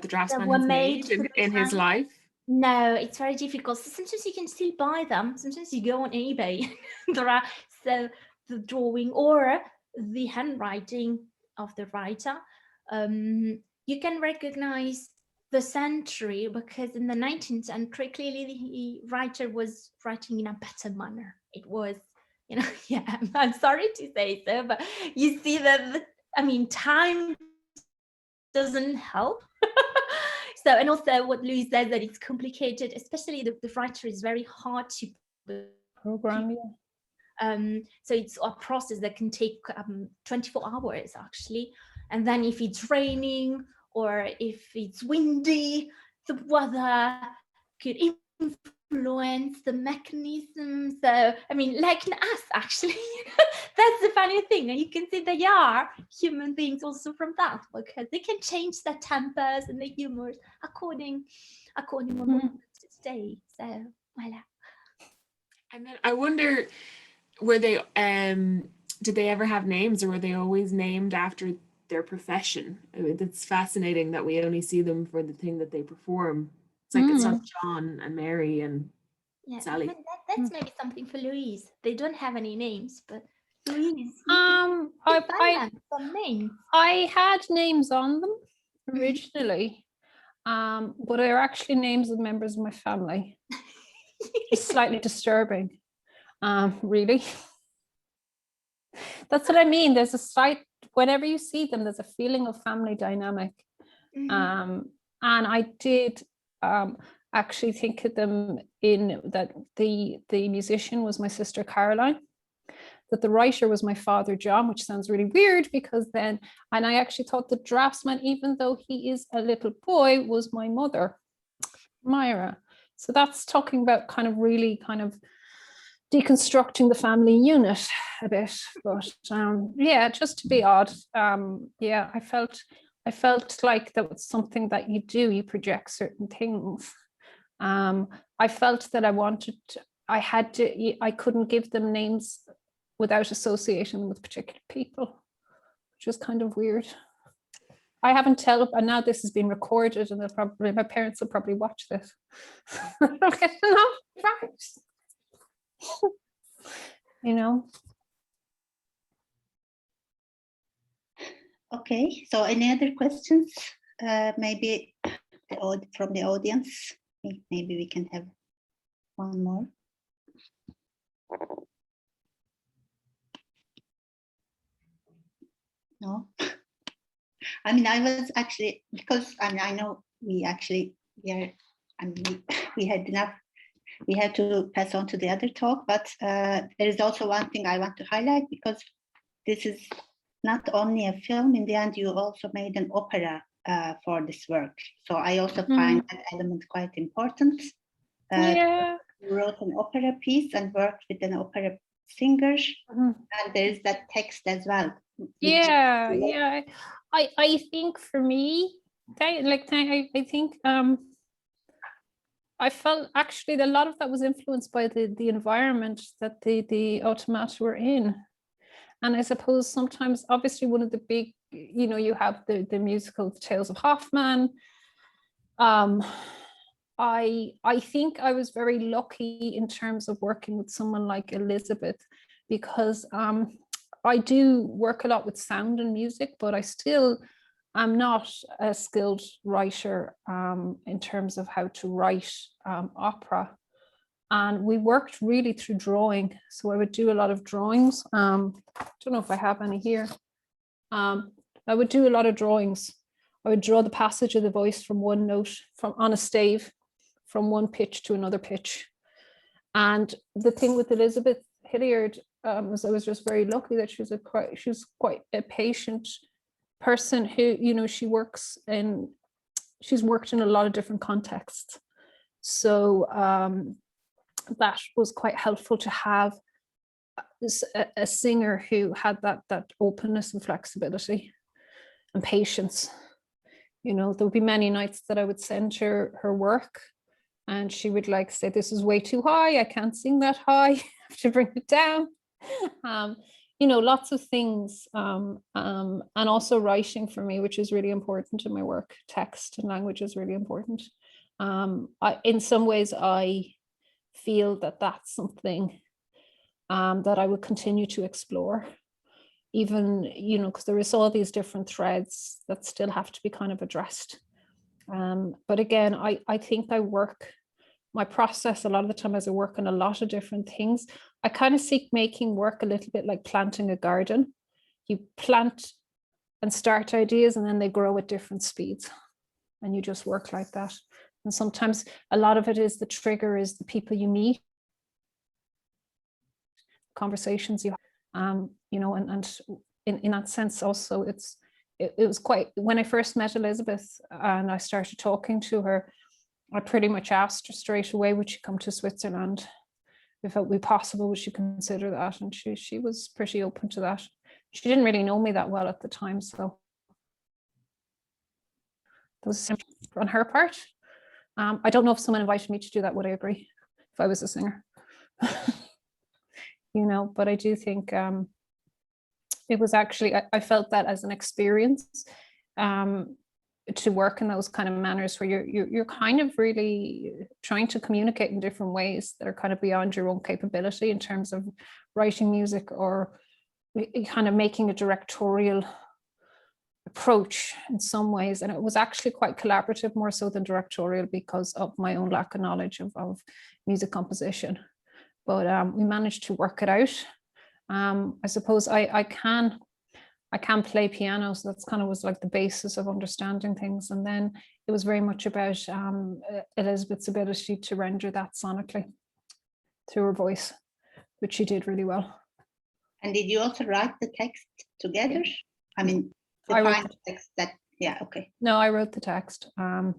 the draftsman has made in his life? No, it's very difficult. So sometimes you can still buy them. Sometimes you go on eBay. There are the drawing or the handwriting of the writer. You can recognize the century because in the 19th century, clearly the writer was writing in a better manner. It was, you know, I'm sorry to say so, but you see that, time doesn't help. So, and also what Louise said, that it's complicated, especially the writer is very hard to program. So it's a process that can take 24 hours actually. And then if it's raining or if it's windy, the weather could influence the mechanism. So, like us actually, that's the funny thing. And you can see they are human beings also from that, because they can change their tempers and their humors according to what today. So, voila. And then I wonder, were they, did they ever have names, or were they always named after their profession? It's fascinating that we only see them for the thing that they perform. It's like it's not John and Mary and Sally. That's maybe something for Louise. They don't have any names, but Louise, some names. I had names on them originally, but they're actually names of members of my family. It's slightly disturbing, really. That's what I mean. There's a slight, whenever you see them, there's a feeling of family dynamic. And I did actually think of them in that the musician was my sister Caroline, that the writer was my father John, which sounds really weird because then, and I actually thought the draftsman, even though he is a little boy, was my mother, Myra. So that's talking about kind of really kind of deconstructing the family unit a bit, but just to be odd. I felt like that was something that you do, you project certain things. I felt that I couldn't give them names without association with particular people, which was kind of weird. I haven't and now this has been recorded, and my parents will probably watch this. You know. Okay, so any other questions? Maybe from the audience? Maybe we can have one more. No? I mean, I was actually, because I know we had enough, we had to pass on to the other talk, but there is also one thing I want to highlight, because this is not only a film. In the end, you also made an opera for this work. So I also find that element quite important. Yeah. You wrote an opera piece and worked with an opera singer, and there is that text as well. Yeah. I think for me, I think I felt actually that a lot of that was influenced by the environment that the automata were in. And I suppose sometimes, obviously, one of the big, you have the musical Tales of Hoffmann. I think I was very lucky in terms of working with someone like Elizabeth, because I do work a lot with sound and music, but I still am not a skilled writer in terms of how to write opera. And we worked really through drawing. So I would do a lot of drawings. Don't know if I have any here. I would do a lot of drawings. I would draw the passage of the voice from one note on a stave, from one pitch to another pitch. And the thing with Elizabeth Hilliard was I was just very lucky that she was quite a patient person who, she's worked in a lot of different contexts. So that was quite helpful to have a singer who had that openness and flexibility and patience. There would be many nights that I would send her work, and she would say, "This is way too high. I can't sing that high. I have to bring it down." Lots of things, and also writing for me, which is really important in my work. Text and language is really important. In some ways, I feel that that's something that I would continue to explore, even, because there is all these different threads that still have to be kind of addressed. But again, I think my process a lot of the time as I work on a lot of different things, I kind of seek making work a little bit like planting a garden. You plant and start ideas, and then they grow at different speeds, and you just work like that. And sometimes a lot of it is the trigger is the people you meet, conversations you have, and in that sense also it was quite, when I first met Elizabeth and I started talking to her, I pretty much asked her straight away, would she come to Switzerland? If it would be possible, would she consider that? And she was pretty open to that. She didn't really know me that well at the time, so it was simple on her part. I don't know if someone invited me to do that, would I agree if I was a singer? But I do think it was actually, I felt that as an experience to work in those kind of manners where you're kind of really trying to communicate in different ways that are kind of beyond your own capability in terms of writing music, or kind of making a directorial approach in some ways. And it was actually quite collaborative, more so than directorial, because of my own lack of knowledge of music composition. But we managed to work it out. I suppose I can play piano, so that's kind of was like the basis of understanding things. And then it was very much about Elizabeth's ability to render that sonically through her voice, which she did really well. And did you also write the text together? Yeah. I mean, I wrote the text that, yeah, okay. No, I wrote the text. And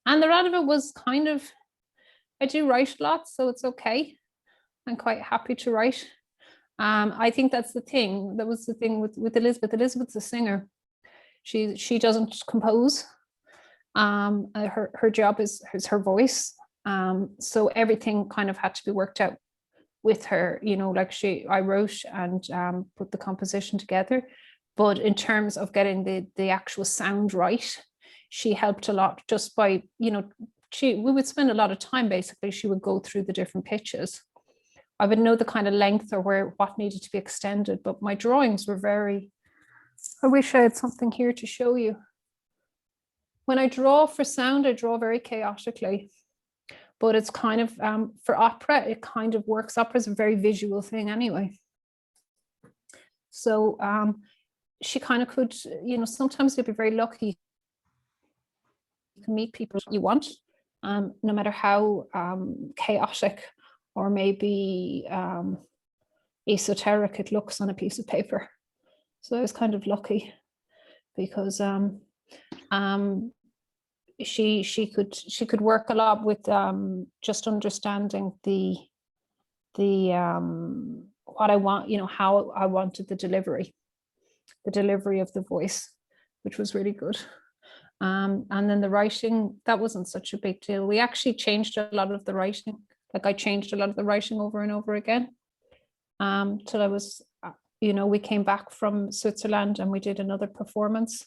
the rest of it was kind of, I do write a lot, so it's okay. I'm quite happy to write. I think that's the thing. That was the thing with Elizabeth. Elizabeth's a singer. She doesn't compose. Her job is her voice. So everything kind of had to be worked out with her, you know, like I wrote and put the composition together, but in terms of getting the actual sound right, she helped a lot just by, you know, we would spend a lot of time, basically. She would go through the different pitches. I would know the kind of length or what needed to be extended, but my drawings were very, I wish I had something here to show you. When I draw for sound, I draw very chaotically, but it's kind of, for opera, it kind of works. Opera is a very visual thing anyway. So she kind of could, you know, sometimes you'll be very lucky to meet people you want, no matter how chaotic or maybe esoteric it looks on a piece of paper. So I was kind of lucky because she could work a lot with just understanding the what I want, you know, how I wanted the delivery of the voice, which was really good. And then the writing, that wasn't such a big deal. We actually changed a lot of the writing. Like I changed a lot of the writing over and over again. Till I was, you know, we came back from Switzerland and we did another performance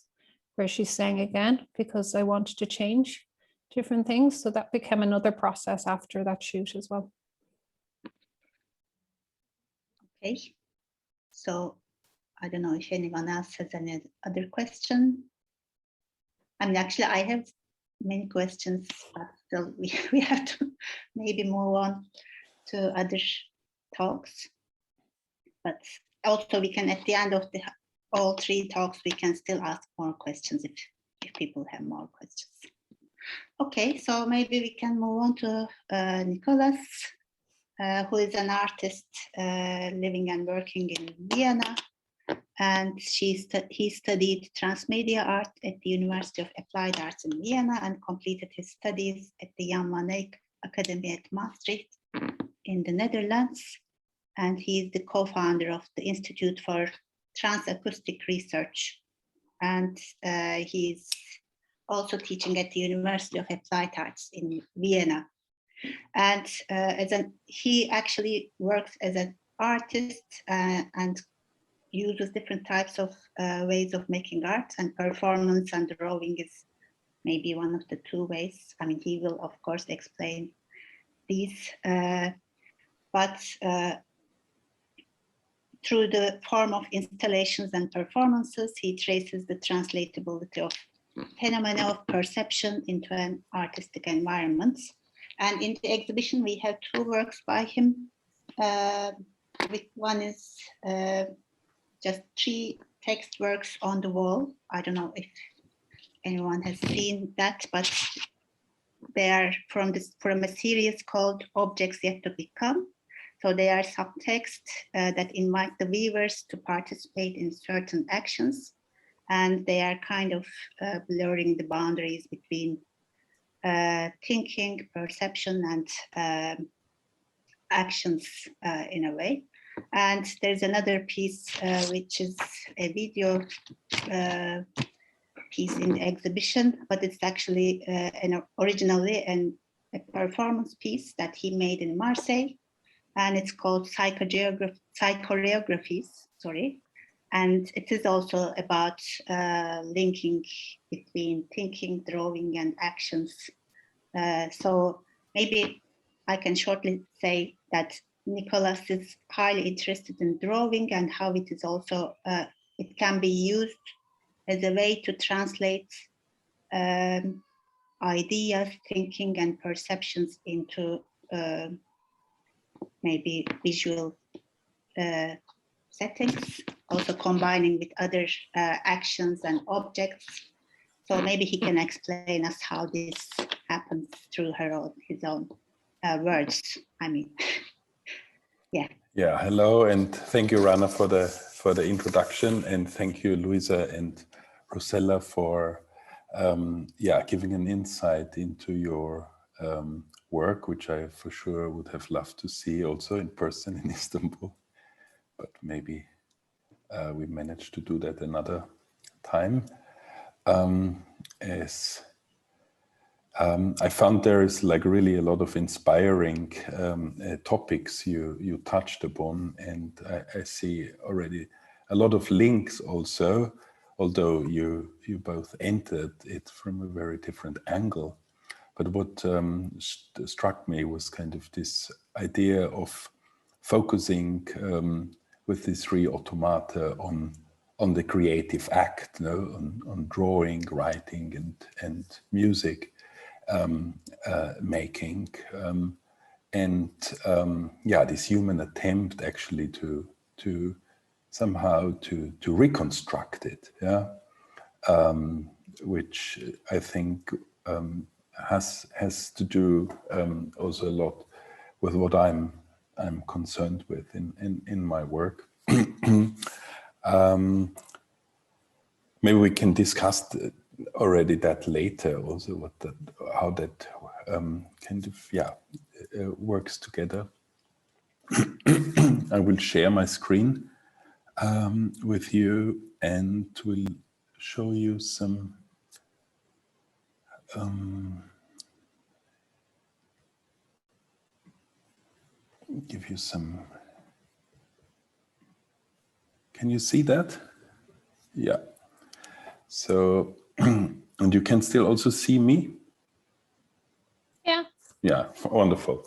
where she sang again because I wanted to change different things. So that became another process after that shoot as well. Okay, so I don't know if anyone else has any other question. I mean, actually, I have many questions, but still we have to maybe move on to other talks. But also we can, at the end of all three talks, we can still ask more questions if people have more questions. Okay, so maybe we can move on to Nikolaus, who is an artist living and working in Vienna. And he studied transmedia art at the University of Applied Arts in Vienna and completed his studies at the Jan van Eyck Academy at Maastricht in the Netherlands. And he is the co-founder of the Institute for Transacoustic Research. And he's also teaching at the University of Applied Arts in Vienna. And he actually works as an artist and uses different types of ways of making art, and performance and drawing is maybe one of the two ways. I mean, he will of course explain these, but through the form of installations and performances, he traces the translatability of phenomena of perception into an artistic environment. And in the exhibition, we have two works by him. One is just 3 text works on the wall. I don't know if anyone has seen that, but they are from a series called Objects Yet to Become. So they are subtext that invite the viewers to participate in certain actions, and they are kind of blurring the boundaries between thinking, perception, and actions in a way. And there's another piece which is a video piece in the exhibition, but it's actually originally a performance piece that he made in Marseille, and it's called Psychogeographies. And it is also about linking between thinking, drawing, and actions. So maybe I can shortly say that Nikolaus is highly interested in drawing and how it is also, it can be used as a way to translate ideas, thinking, and perceptions into maybe visual settings, also combining with other actions and objects. So maybe he can explain us how this happens through his own words. I mean, yeah. Yeah. Hello, and thank you, Rana, for the introduction, and thank you, Louisa and Rosella, for giving an insight into your work, which I for sure would have loved to see also in person in Istanbul, but maybe we managed to do that another time. I found there is like really a lot of inspiring topics you touched upon, and I see already a lot of links also, although you both entered it from a very different angle. But what struck me was kind of this idea of focusing with these three automata on the creative act, on drawing, writing, and music making, and this human attempt actually to somehow to reconstruct it, which I think has to do also a lot with what I'm concerned with in my work. Maybe we can discuss already that later, also how that kind of works together. I will share my screen with you and will show you some give you some. Can you see that? Yeah. So, and you can still also see me? Yeah. Yeah, wonderful.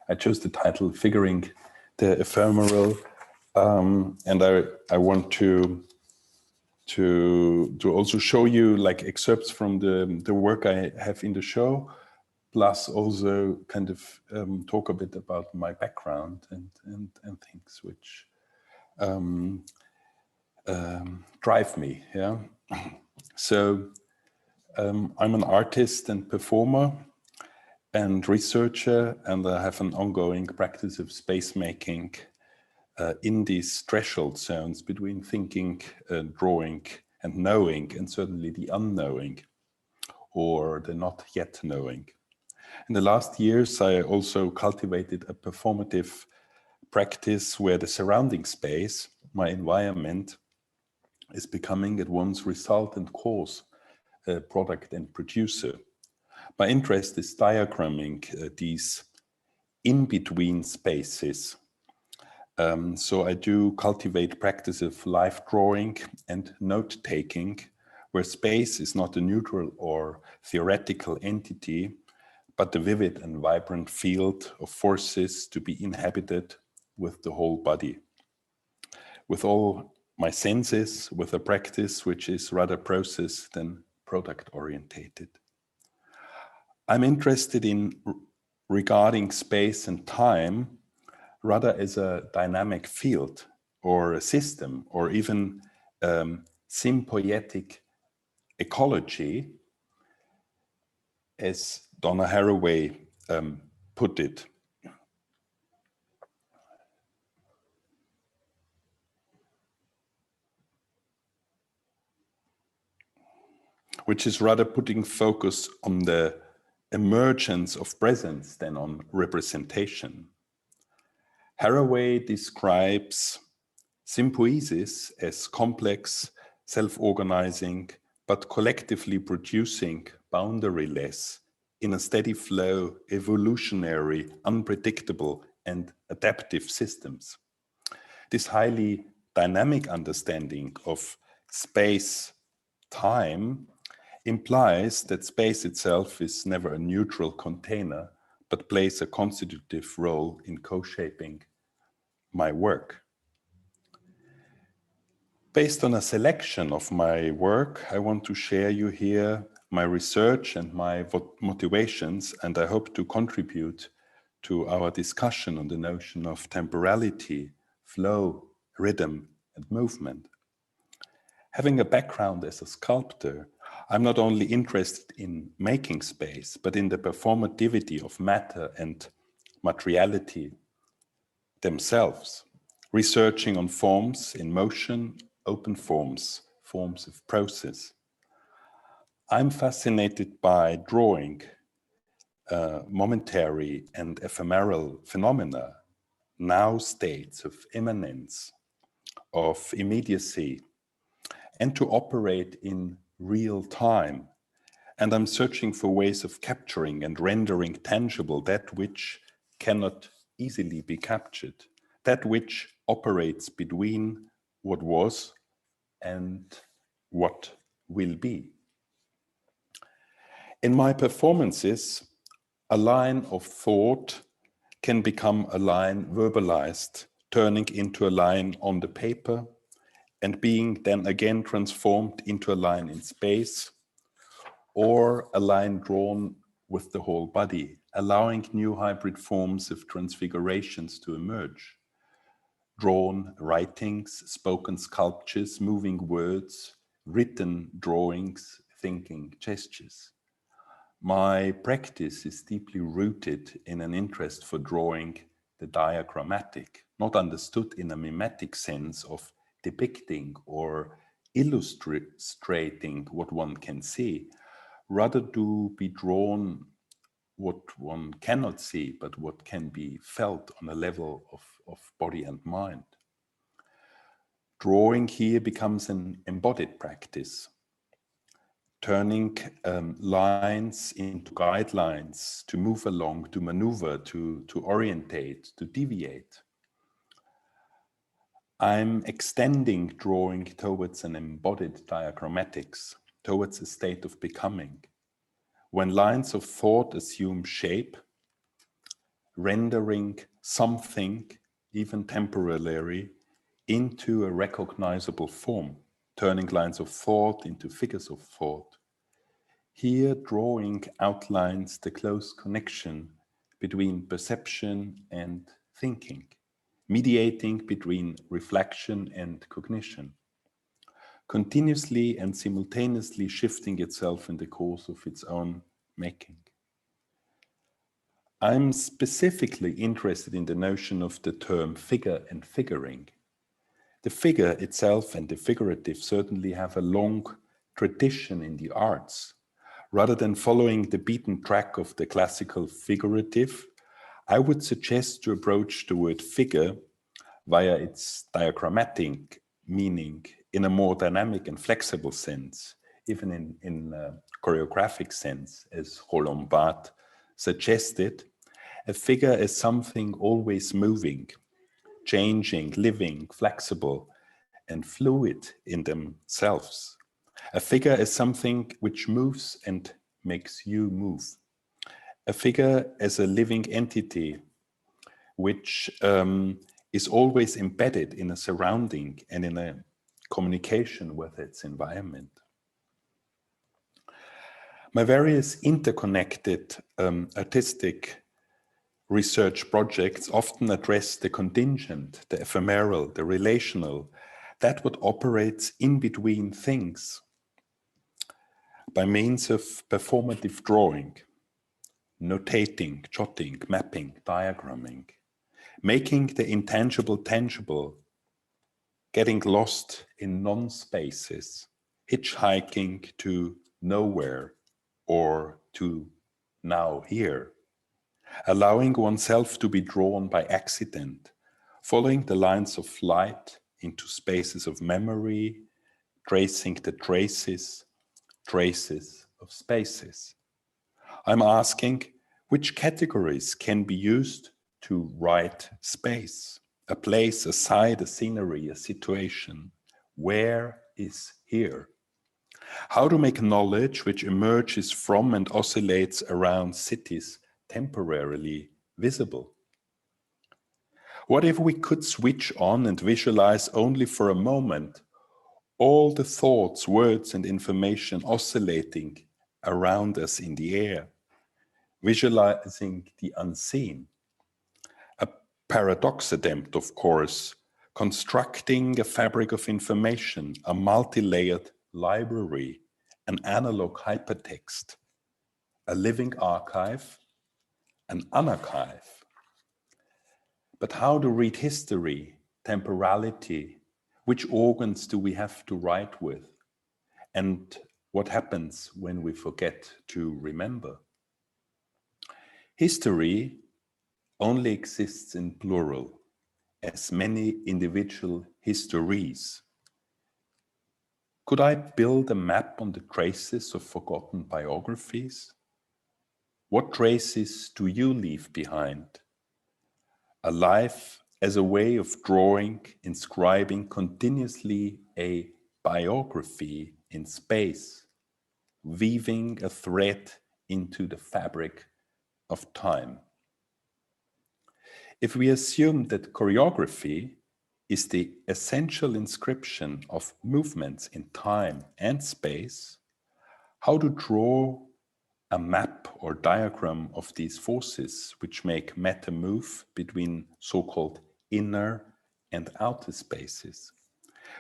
I chose the title Figuring the Ephemeral, and I want to also show you like excerpts from the work I have in the show, plus also kind of talk a bit about my background and things which drive me. Yeah. So I'm an artist and performer and researcher, and I have an ongoing practice of space making in these threshold zones between thinking, drawing, and knowing, and certainly the unknowing or the not yet knowing. In the last years, I also cultivated a performative practice where the surrounding space, my environment, is becoming at once result and cause, product and producer. My interest is diagramming these in-between spaces. So I do cultivate practice of live drawing and note-taking, where space is not a neutral or theoretical entity, but the vivid and vibrant field of forces to be inhabited with the whole body. With all my senses, with a practice which is rather process than product orientated. I'm interested in regarding space and time rather as a dynamic field or a system or even symbiotic ecology, as Donna Haraway put it. Which is rather putting focus on the emergence of presence than on representation. Haraway describes symbiosis as complex, self-organizing, but collectively producing boundaryless, in a steady flow, evolutionary, unpredictable, and adaptive systems. This highly dynamic understanding of space-time implies that space itself is never a neutral container, but plays a constitutive role in co-shaping my work. Based on a selection of my work, I want to share you here my research and my motivations, and I hope to contribute to our discussion on the notion of temporality, flow, rhythm, and movement. Having a background as a sculptor, I'm not only interested in making space, but in the performativity of matter and materiality themselves, researching on forms in motion, open forms, forms of process. I'm fascinated by drawing momentary and ephemeral phenomena, now states of immanence, of immediacy, and to operate in real time. And I'm searching for ways of capturing and rendering tangible that which cannot easily be captured, that which operates between what was and what will be. In my performances, a line of thought can become a line verbalized, turning into a line on the paper and being then again transformed into a line in space, or a line drawn with the whole body, allowing new hybrid forms of transfigurations to emerge. Drawn writings, spoken sculptures, moving words, written drawings, thinking gestures. My practice is deeply rooted in an interest for drawing the diagrammatic, not understood in a mimetic sense of depicting or illustrating what one can see, rather to be drawn what one cannot see, but what can be felt on a level of body and mind. Drawing here becomes an embodied practice, turning lines into guidelines to move along, to maneuver, to orientate, to deviate. I'm extending drawing towards an embodied diagrammatics, towards a state of becoming, when lines of thought assume shape, rendering something, even temporarily, into a recognizable form, turning lines of thought into figures of thought. Here, drawing outlines the close connection between perception and thinking, mediating between reflection and cognition, continuously and simultaneously shifting itself in the course of its own making. I'm specifically interested in the notion of the term figure and figuring. The figure itself and the figurative certainly have a long tradition in the arts. Rather than following the beaten track of the classical figurative, I would suggest to approach the word figure via its diagrammatic meaning in a more dynamic and flexible sense, even in a choreographic sense, as Roland Barthes suggested. A figure is something always moving, changing, living, flexible, and fluid in themselves. A figure is something which moves and makes you move. A figure as a living entity which is always embedded in a surrounding and in a communication with its environment. My various interconnected artistic research projects often address the contingent, the ephemeral, the relational, that what operates in between things by means of performative drawing, notating, jotting, mapping, diagramming, making the intangible tangible, getting lost in non-spaces, hitchhiking to nowhere or to now here, allowing oneself to be drawn by accident, following the lines of light into spaces of memory, tracing the traces of spaces. I'm asking which categories can be used to write space, a place, a site, a scenery, a situation. Where is here? How to make knowledge which emerges from and oscillates around cities temporarily visible? What if we could switch on and visualize only for a moment all the thoughts, words, and information oscillating around us in the air, visualizing the unseen? A paradox attempt, of course, constructing a fabric of information, a multi-layered library, an analog hypertext, a living archive, an unarchive. But how to read history, temporality? Which organs do we have to write with? And what happens when we forget to remember? History only exists in plural, as many individual histories. Could I build a map on the traces of forgotten biographies? What traces do you leave behind? A life as a way of drawing, inscribing continuously a biography in space, weaving a thread into the fabric of time. If we assume that choreography is the essential inscription of movements in time and space, how to draw a map or diagram of these forces which make matter move between so-called inner and outer spaces?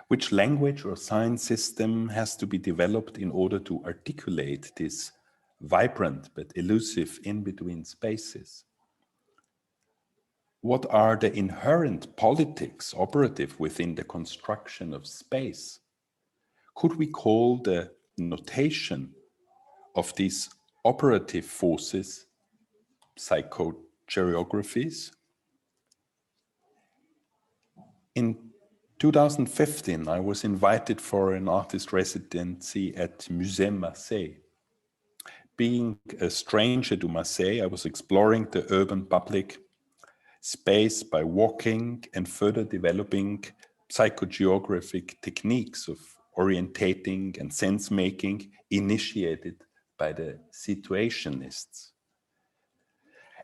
Which language or sign system has to be developed in order to articulate this vibrant but elusive in-between spaces? What are the inherent politics operative within the construction of space? Could we call the notation of these operative forces psychogeographies? In 2015, I was invited for an artist residency at Musée Marseille. Being a stranger to Marseille, I was exploring the urban public space by walking and further developing psychogeographic techniques of orientating and sense-making initiated by the situationists.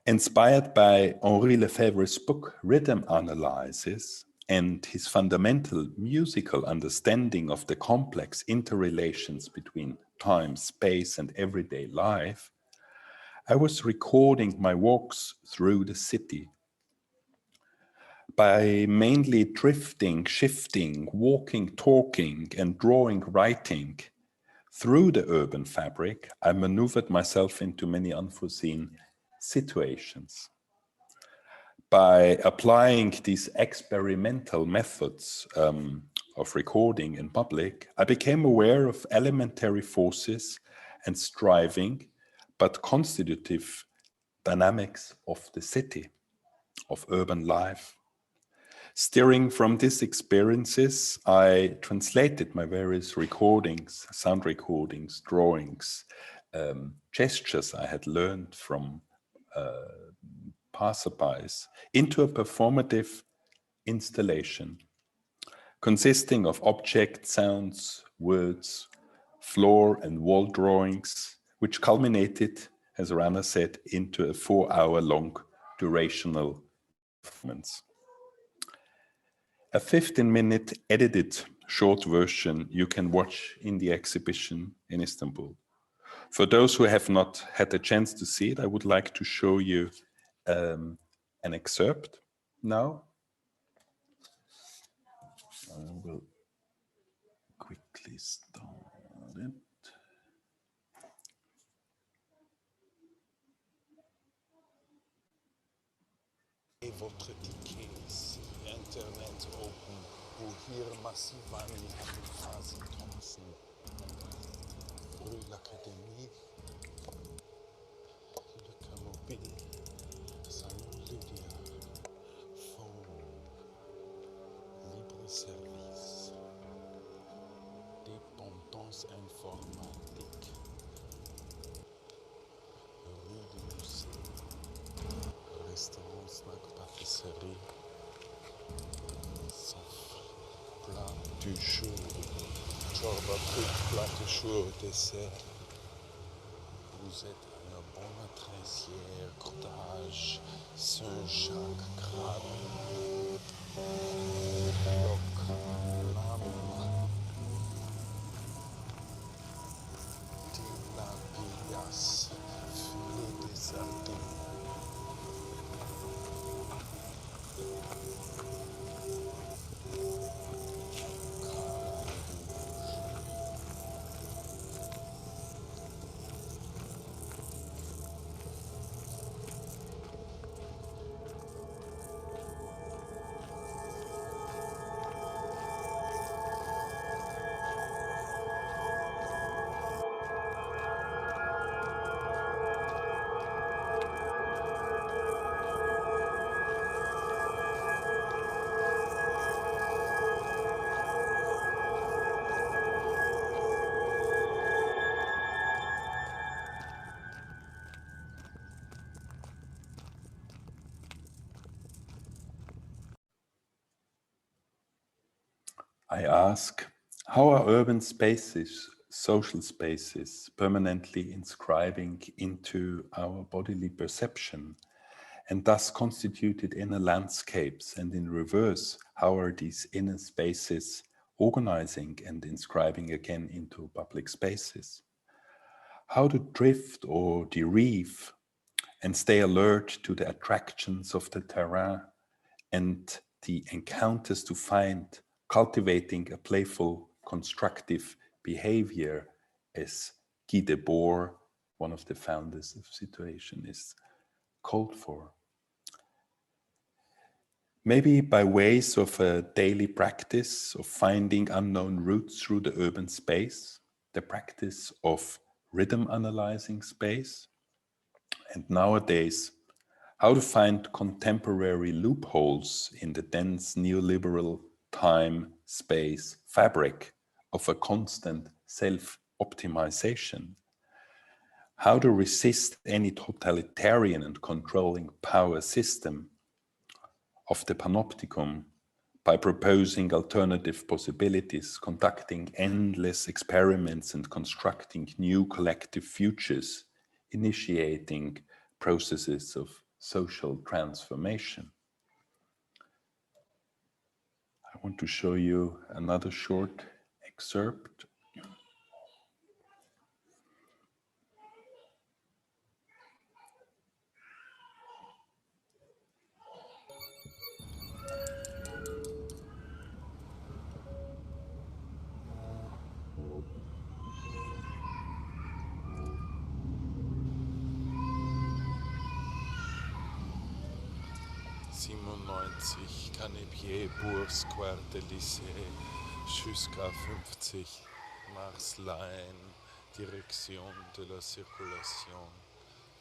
Inspired by Henri Lefebvre's book Rhythm Analysis and his fundamental musical understanding of the complex interrelations between time, space, and everyday life, I was recording my walks through the city. By mainly drifting, shifting, walking, talking, and drawing, writing through the urban fabric, I maneuvered myself into many unforeseen situations. By applying these experimental methods of recording in public, I became aware of elementary forces and striving, but constitutive dynamics of the city, of urban life. Steering from these experiences, I translated my various recordings, sound recordings, drawings, gestures I had learned from passerbys into a performative installation consisting of object sounds, words, floor and wall drawings, which culminated, as Rana said, into a 4-hour-long durational performance. A 15-minute edited short version you can watch in the exhibition in Istanbul. For those who have not had a chance to see it, I would like to show you an excerpt now. I will quickly start it. Et votre ticket ici, Internet open, wo hier massiv an Phasen Thompson, rue l'Académie, le Mobile, Salon Lydia, phone, libre service, dépendance informatique, rue du Musée, restaurant, snack, pâtisserie, plat du jour, chorba, plat du jour, dessert. Vous êtes à la bonne tressière, cottage, Saint-Jacques, crabe, bloc, lame, tilapillas, filet de sardines. I ask, how are urban spaces, social spaces, permanently inscribing into our bodily perception, and thus constituted inner landscapes? And in reverse, how are these inner spaces organizing and inscribing again into public spaces? How to drift or derive and stay alert to the attractions of the terrain and the encounters to find, cultivating a playful, constructive behavior, as Guy Debord, one of the founders of Situationists, called for. Maybe by ways of a daily practice of finding unknown routes through the urban space, the practice of rhythm analyzing space, and nowadays, how to find contemporary loopholes in the dense neoliberal time-space fabric of a constant self-optimization. How to resist any totalitarian and controlling power system of the panopticon by proposing alternative possibilities, conducting endless experiments and constructing new collective futures, initiating processes of social transformation. I want to show you another short excerpt. Canebier, Bourse, Quartelissé, jusqu'à 50, Mars Line, Direction de la Circulation,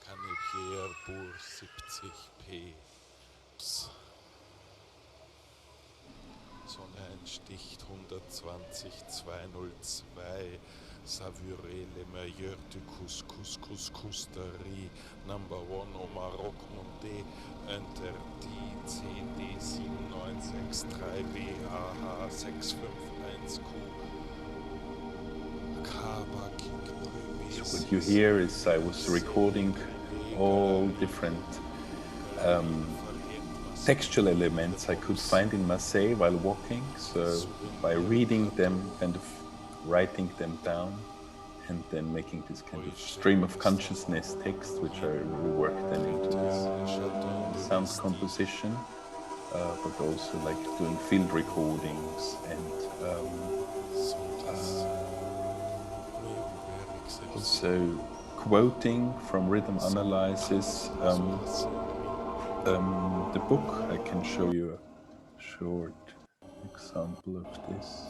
Canebier, Bourse 70 P. Sonnensticht 120 202, savourer les meilleurs du couscous, couscousterie, number 1 au Maroc monté, interdit CD 7963 BAH 651Q. So what you hear is I was recording all different textual elements I could find in Marseille while walking. So by reading them, kind of writing them down, and then making this kind of stream of consciousness text, which I reworked then into this sound composition, but also like doing field recordings and also quoting from rhythm analysis. The book, I can show you a short example of this,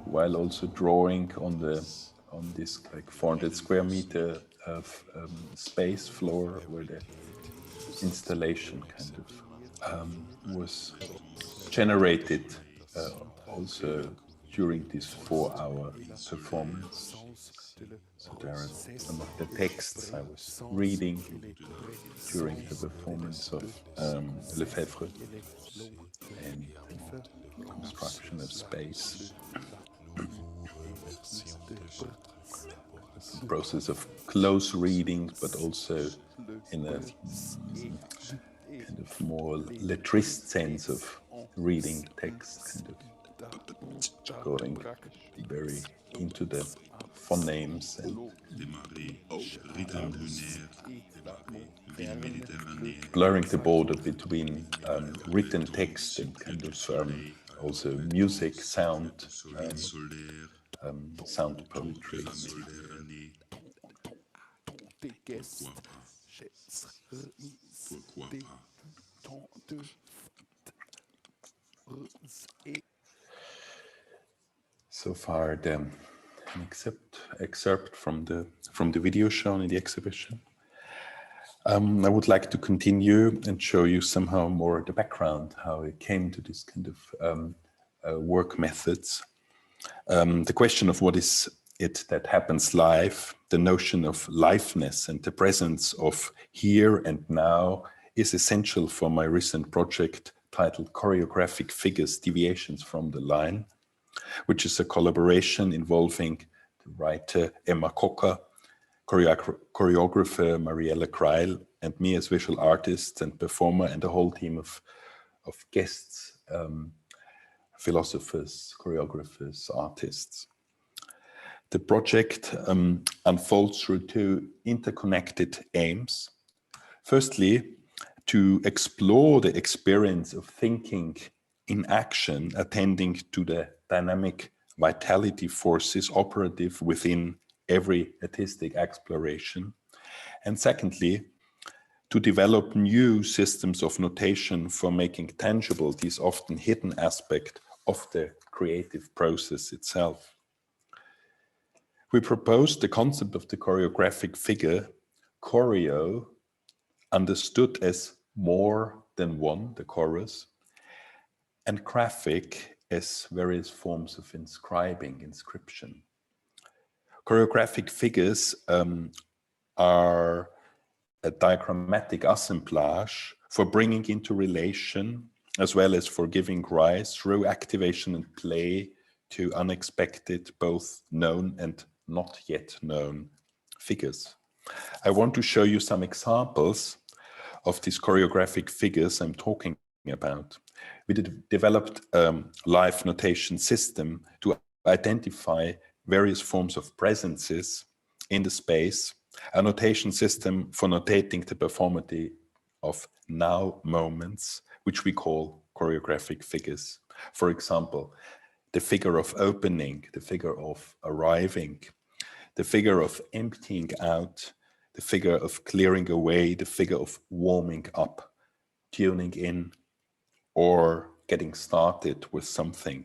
while also drawing on this like 400 square meter of space floor where the installation kind of was generated also during this 4-hour performance. So there are some of the texts I was reading during the performance of Lefebvre and construction of space. Process of close reading, but also in a kind of more letrist sense of reading text, kind of going very into the phonemes and blurring the border between written text and kind of also music, sound, sound poetry. So far, an excerpt from the video shown in the exhibition. I would like to continue and show you somehow more the background, how it came to this kind of work methods. The question of what is it that happens live, the notion of liveness and the presence of here and now is essential for my recent project titled Choreographic Figures, Deviations from the Line. which is a collaboration involving the writer Emma Cocker, choreographer Mariella Kreil, and me as visual artist and performer, and a whole team of guests, philosophers, choreographers, artists. The project unfolds through two interconnected aims. Firstly, to explore the experience of thinking in action, attending to the dynamic vitality forces operative within every artistic exploration. And secondly, to develop new systems of notation for making tangible these often hidden aspects of the creative process itself. We proposed the concept of the choreographic figure, choreo, understood as more than one, the chorus, and graphic as various forms of inscription. Choreographic figures are a diagrammatic assemblage for bringing into relation, as well as for giving rise through activation and play to unexpected, both known and not yet known figures. I want to show you some examples of these choreographic figures I'm talking about. We developed a live notation system to identify various forms of presences in the space, a notation system for notating the performative of now moments, which we call choreographic figures. For example, the figure of opening, the figure of arriving, the figure of emptying out, the figure of clearing away, the figure of warming up, tuning in, or getting started with something,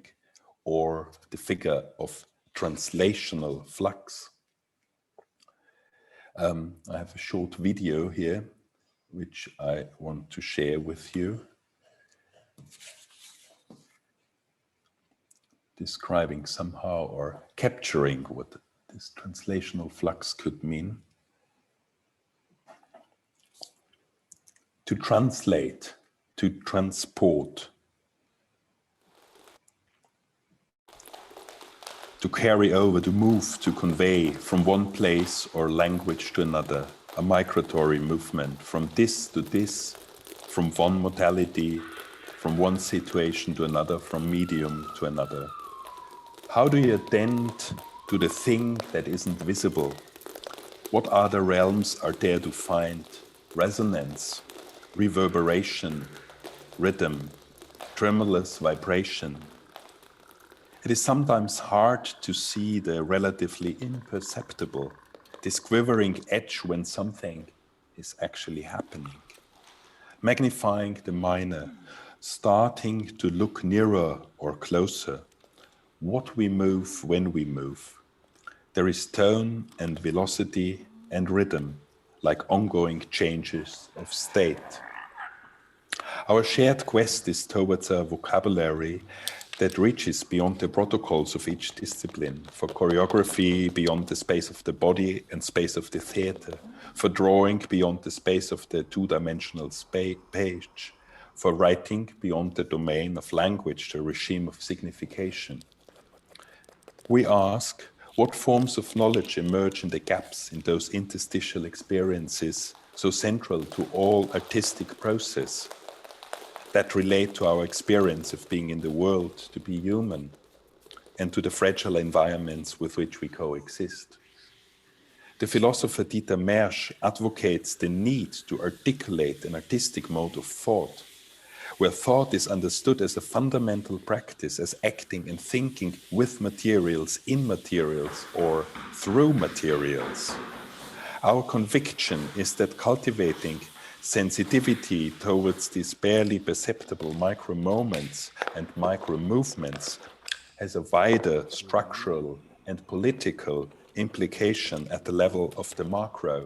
or the figure of translational flux. I have a short video here, which I want to share with you, describing somehow or capturing what this translational flux could mean. To translate, to transport, to carry over, to move, to convey from one place or language to another, a migratory movement from this to this, from one modality, from one situation to another, from medium to another. How do you attend to the thing that isn't visible? What other realms are there to find? Resonance, reverberation, rhythm, tremulous vibration. It is sometimes hard to see the relatively imperceptible, this quivering edge when something is actually happening. Magnifying the minor, starting to look nearer or closer. What we move when we move. There is tone and velocity and rhythm, like ongoing changes of state. Our shared quest is towards a vocabulary that reaches beyond the protocols of each discipline, for choreography beyond the space of the body and space of the theater, for drawing beyond the space of the two-dimensional page, for writing beyond the domain of language, the regime of signification. We ask, what forms of knowledge emerge in the gaps in those interstitial experiences so central to all artistic process, that relate to our experience of being in the world, to be human, and to the fragile environments with which we coexist. The philosopher Dieter Mersch advocates the need to articulate an artistic mode of thought, where thought is understood as a fundamental practice, as acting and thinking with materials, in materials, or through materials. Our conviction is that cultivating sensitivity towards these barely perceptible micro moments and micro movements has a wider structural and political implication at the level of the macro,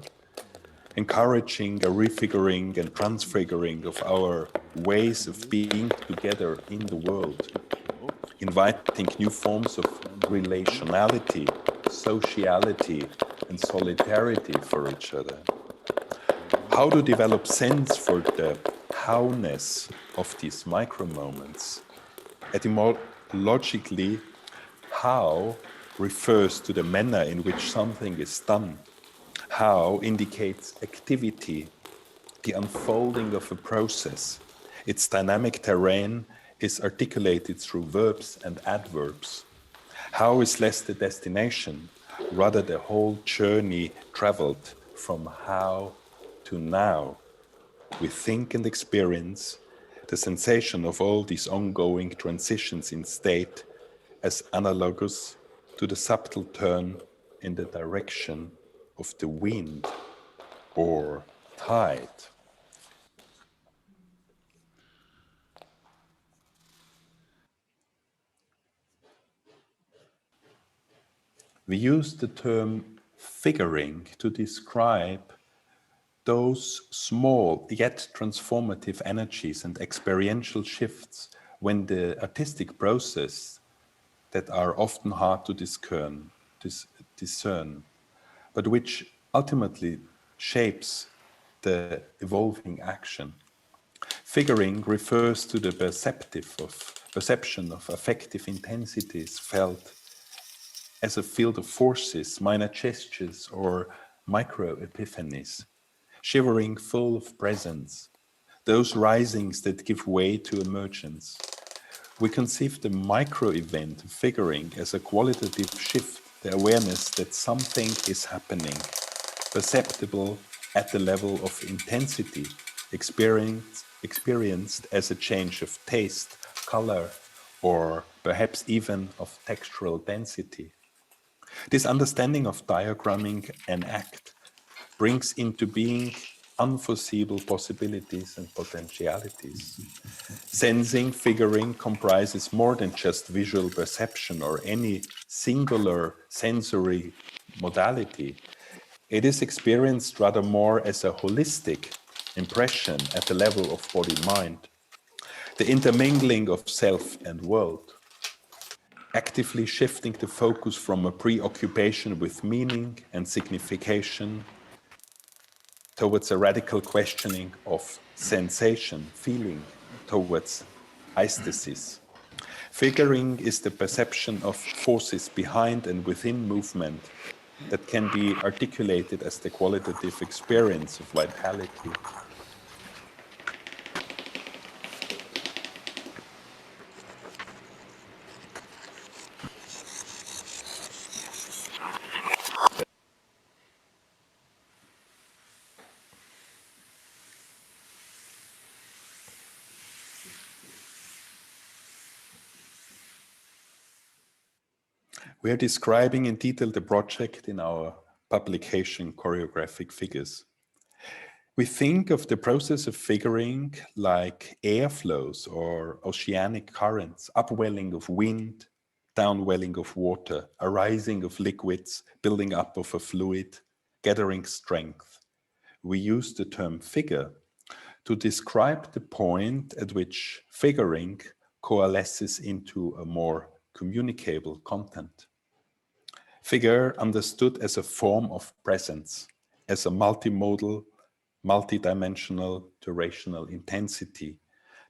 encouraging a refiguring and transfiguring of our ways of being together in the world, inviting new forms of relationality, sociality, and solidarity for each other. How to develop sense for the how-ness of these micro moments. Etymologically, How refers to the manner in which something is done. How indicates activity, the unfolding of a process. Its dynamic terrain is articulated through verbs and adverbs. How is less the destination, rather the whole journey traveled from how to now. We think and experience the sensation of all these ongoing transitions in state as analogous to the subtle turn in the direction of the wind or tide. We use the term figuring to describe those small yet transformative energies and experiential shifts when the artistic process that are often hard to discern, but which ultimately shapes the evolving action. Figuring refers to the perception of affective intensities felt as a field of forces, minor gestures, or micro-epiphanies, shivering full of presence, those risings that give way to emergence. We conceive the micro-event of figuring as a qualitative shift, the awareness that something is happening, perceptible at the level of intensity, experienced as a change of taste, color, or perhaps even of textural density. This understanding of diagramming an act brings into being unforeseeable possibilities and potentialities. Sensing, figuring comprises more than just visual perception or any singular sensory modality. It is experienced rather more as a holistic impression at the level of body-mind, the intermingling of self and world, actively shifting the focus from a preoccupation with meaning and signification towards a radical questioning of sensation, feeling, towards aesthesis. Figuring is the perception of forces behind and within movement that can be articulated as the qualitative experience of vitality. We are describing in detail the project in our publication, Choreographic Figures. We think of the process of figuring like airflows or oceanic currents, upwelling of wind, downwelling of water, arising of liquids, building up of a fluid, gathering strength. We use the term figure to describe the point at which figuring coalesces into a more communicable content. Figure understood as a form of presence, as a multimodal, multidimensional, durational intensity,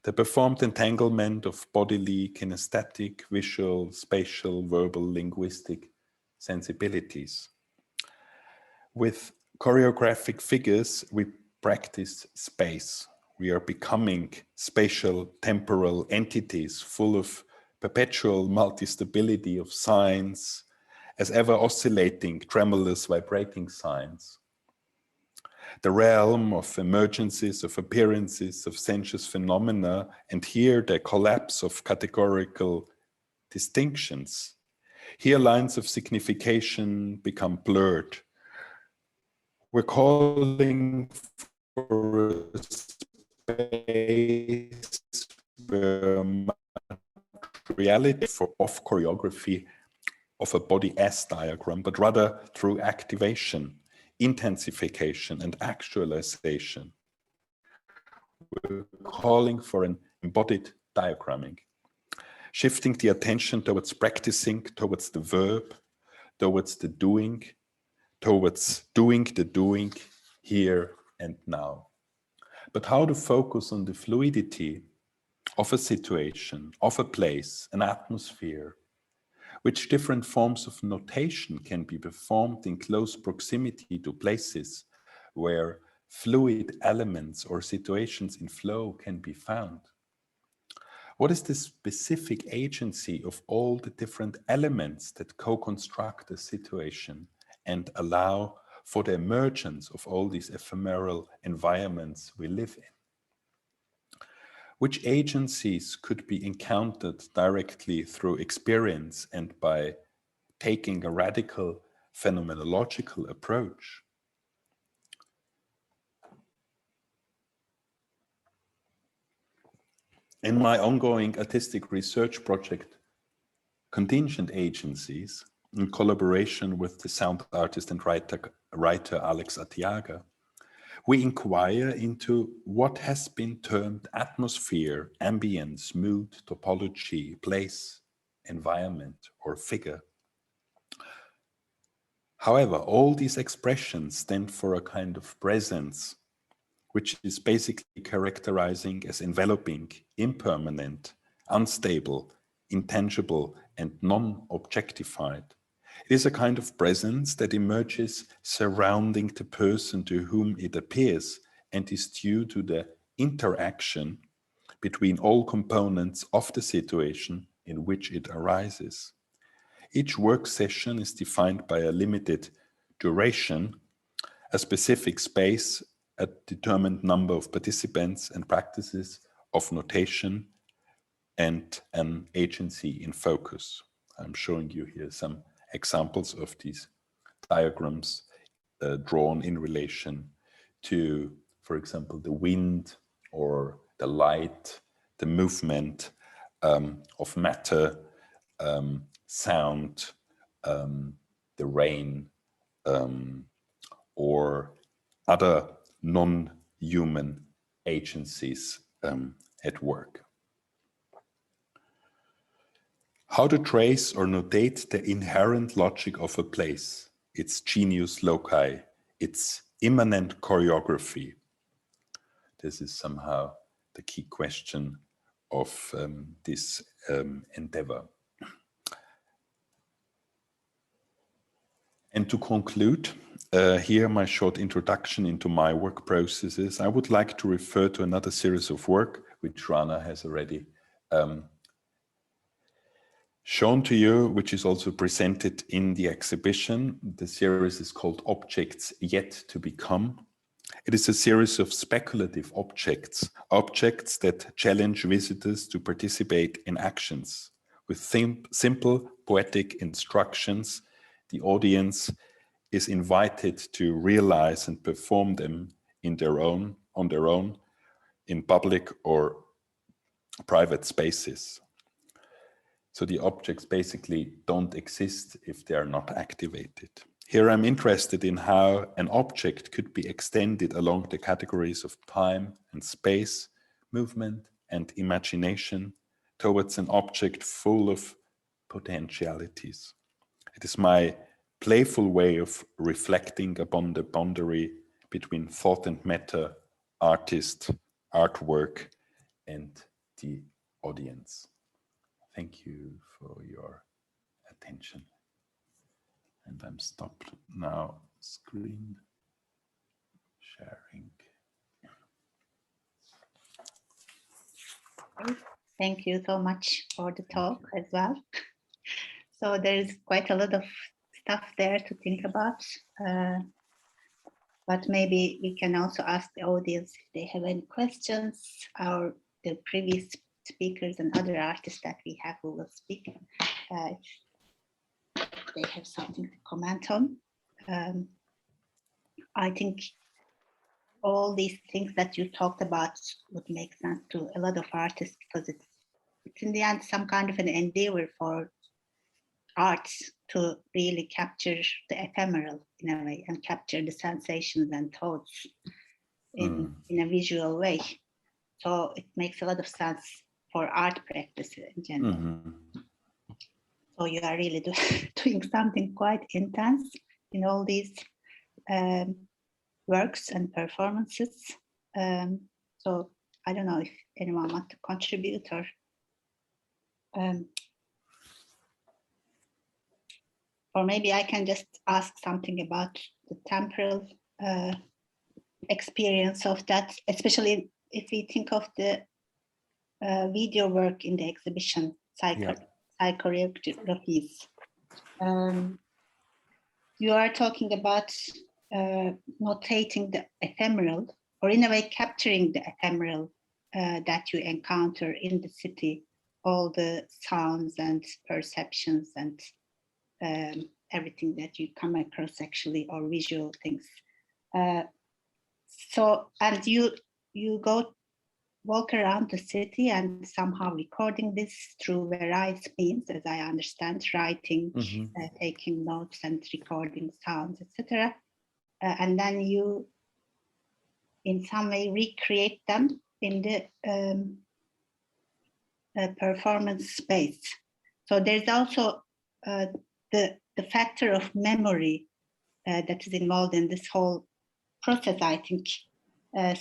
the performed entanglement of bodily, kinesthetic, visual, spatial, verbal, linguistic sensibilities. With choreographic figures, we practice space. We are becoming spatial, temporal entities full of perpetual multi-stability of signs, as ever oscillating, tremulous, vibrating signs. The realm of emergencies, of appearances, of sensuous phenomena, and here the collapse of categorical distinctions. Here lines of signification become blurred. We're calling for a space where materiality of choreography of a body as diagram, but rather through activation, intensification, and actualization. We're calling for an embodied diagramming, shifting the attention towards practicing, towards the verb, towards the doing, towards doing the doing here and now. But how to focus on the fluidity of a situation, of a place, an atmosphere, which different forms of notation can be performed in close proximity to places where fluid elements or situations in flow can be found. What is the specific agency of all the different elements that co-construct a situation and allow for the emergence of all these ephemeral environments we live in? Which agencies could be encountered directly through experience and by taking a radical phenomenological approach? In my ongoing artistic research project, Contingent Agencies, in collaboration with the sound artist and writer Alex Atiaga, we inquire into what has been termed atmosphere, ambience, mood, topology, place, environment, or figure. However, all these expressions stand for a kind of presence, which is basically characterizing as enveloping, impermanent, unstable, intangible, and non-objectified. It is a kind of presence that emerges surrounding the person to whom it appears and is due to the interaction between all components of the situation in which it arises. Each work session is defined by a limited duration, a specific space, a determined number of participants and practices of notation, and an agency in focus. I'm showing you here some examples of these diagrams drawn in relation to, for example, the wind or the light, the movement of matter, sound, the rain, or other non-human agencies at work. How to trace or notate the inherent logic of a place, its genius loci, its immanent choreography. This is somehow the key question of this endeavor. And to conclude, here my short introduction into my work processes, I would like to refer to another series of work which Rana has already shown to you, which is also presented in the exhibition. The series is called Objects Yet to Become. It is a series of speculative objects, objects that challenge visitors to participate in actions. With simple poetic instructions, the audience is invited to realize and perform them on their own, in public or private spaces. So the objects basically don't exist if they are not activated. Here I'm interested in how an object could be extended along the categories of time and space, movement and imagination towards an object full of potentialities. It is my playful way of reflecting upon the boundary between thought and matter, artist, artwork, and the audience. Thank you for your attention. And I'm stopped now, screen sharing. Thank you so much for the talk as well. So there is quite a lot of stuff there to think about, but maybe we can also ask the audience if they have any questions, or the previous speakers and other artists that we have who will speak, if they have something to comment on. I think all these things that you talked about would make sense to a lot of artists, because it's in the end some kind of an endeavor for arts to really capture the ephemeral in a way and capture the sensations and thoughts in a visual way. So it makes a lot of sense for art practice in general. So you are really doing something quite intense in all these works and performances. So I don't know if anyone wants to contribute or or maybe I can just ask something about the temporal experience of that, especially if we think of the video work in the exhibition, Psychogeographies. You are talking about notating the ephemeral, or in a way capturing the ephemeral that you encounter in the city, all the sounds and perceptions and everything that you come across actually, or visual things. So, and you walk around the city and somehow recording this through various means, as I understand, writing, taking notes and recording sounds, etc. And then you, in some way, recreate them in the performance space. So there's also the factor of memory that is involved in this whole process, I think.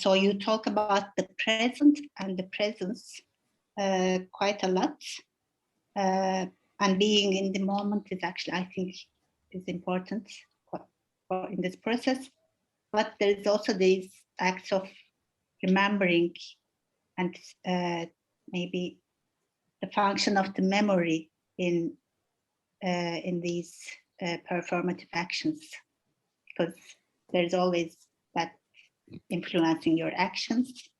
So you talk about the present and the presence quite a lot. And being in the moment is actually, I think, is important in this process. But there is also these acts of remembering and maybe the function of the memory in these performative actions, because there's always that influencing your actions,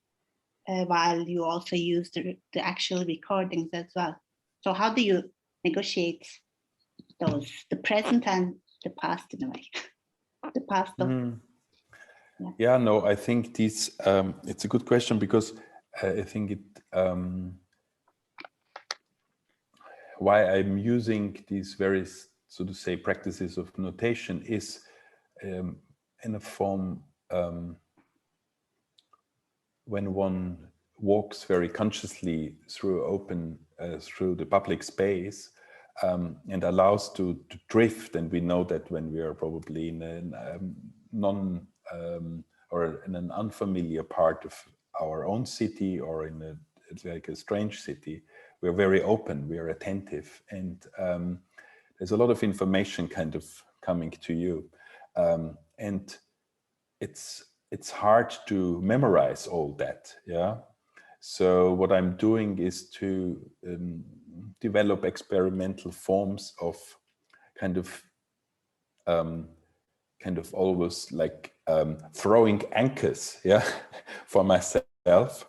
while you also use the actual recordings as well. So how do you negotiate those, the present and the past in a way? The past of... Yeah, no, I think this, it's a good question, because I think it, why I'm using these various, so to say, practices of notation is in a form when one walks very consciously through through the public space and allows to drift. And we know that when we are probably in a or in an unfamiliar part of our own city, or in like a strange city, we're very open, we are attentive, and there's a lot of information kind of coming to you, and it's hard to memorize all that. Yeah. So what I'm doing is to develop experimental forms of kind of always like throwing anchors, yeah, for myself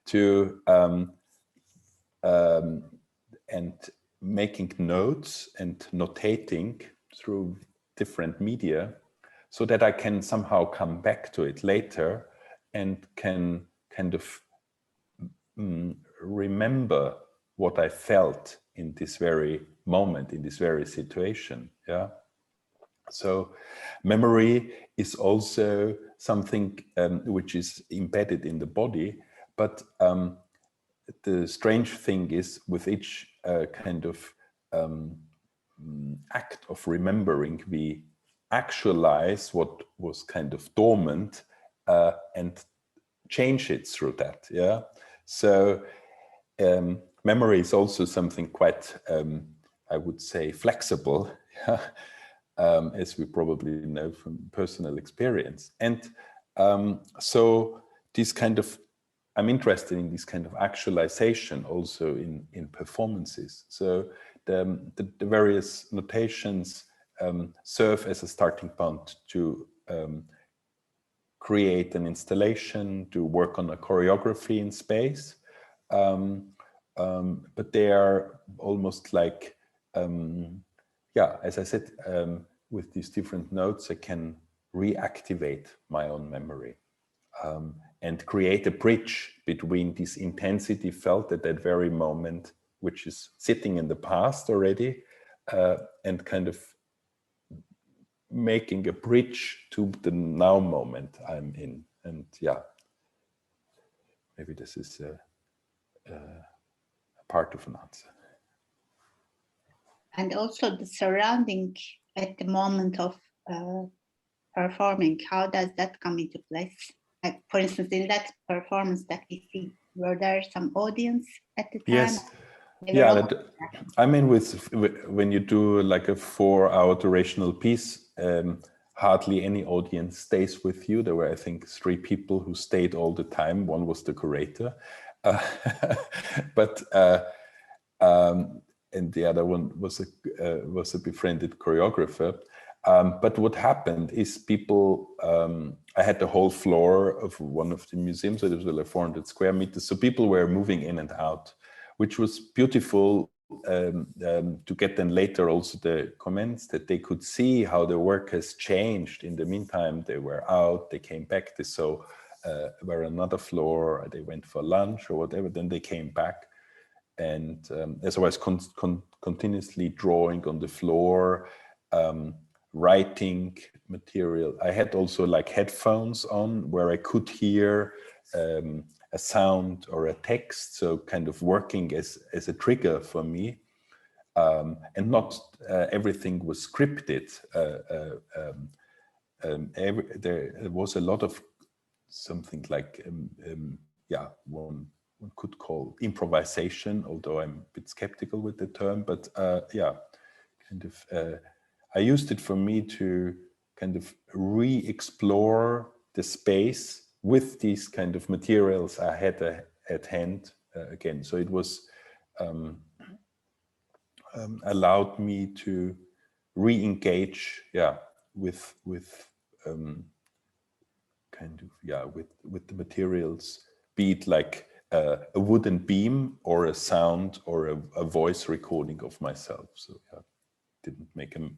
to and making notes and notating through different media, so that I can somehow come back to it later and can kind of remember what I felt in this very moment, in this very situation. Yeah. So memory is also something which is embedded in the body, but the strange thing is, with each kind of act of remembering, we actualize what was kind of dormant and change it through that. Yeah. So memory is also something quite, I would say, flexible. Yeah. As we probably know from personal experience. And so this kind of, I'm interested in this kind of actualization also in performances. So the various notations serve as a starting point to create an installation, to work on a choreography in space. But they are almost like, yeah, as I said, with these different notes, I can reactivate my own memory and create a bridge between this intensity felt at that very moment, which is sitting in the past already, and kind of making a bridge to the now moment I'm in. And yeah, maybe this is a part of an answer. And also the surrounding at the moment of performing, how does that come into place? Like, for instance, in that performance that we see, were there some audience at the time? Yes, Yeah, I mean, when you do like a 4-hour durational piece, hardly any audience stays with you. There were, I think, 3 people who stayed all the time. One was the curator, and the other one was a befriended choreographer. But what happened is people, I had the whole floor of one of the museums, so it was like 400 square meters. So people were moving in and out, which was beautiful to get then later also the comments that they could see how the work has changed. In the meantime, they were out, they came back, they saw were another floor, they went for lunch or whatever, then they came back. And as I was continuously drawing on the floor, writing material. I had also like headphones on where I could hear a sound or a text, so kind of working as a trigger for me. And not everything was scripted. There was a lot of something like, one could call improvisation, although I'm a bit skeptical with the term, but kind of, I used it for me to kind of re-explore the space with these kind of materials I had at hand again. So it was allowed me to re-engage, with with the materials, be it like a wooden beam or a sound or a voice recording of myself. So didn't make a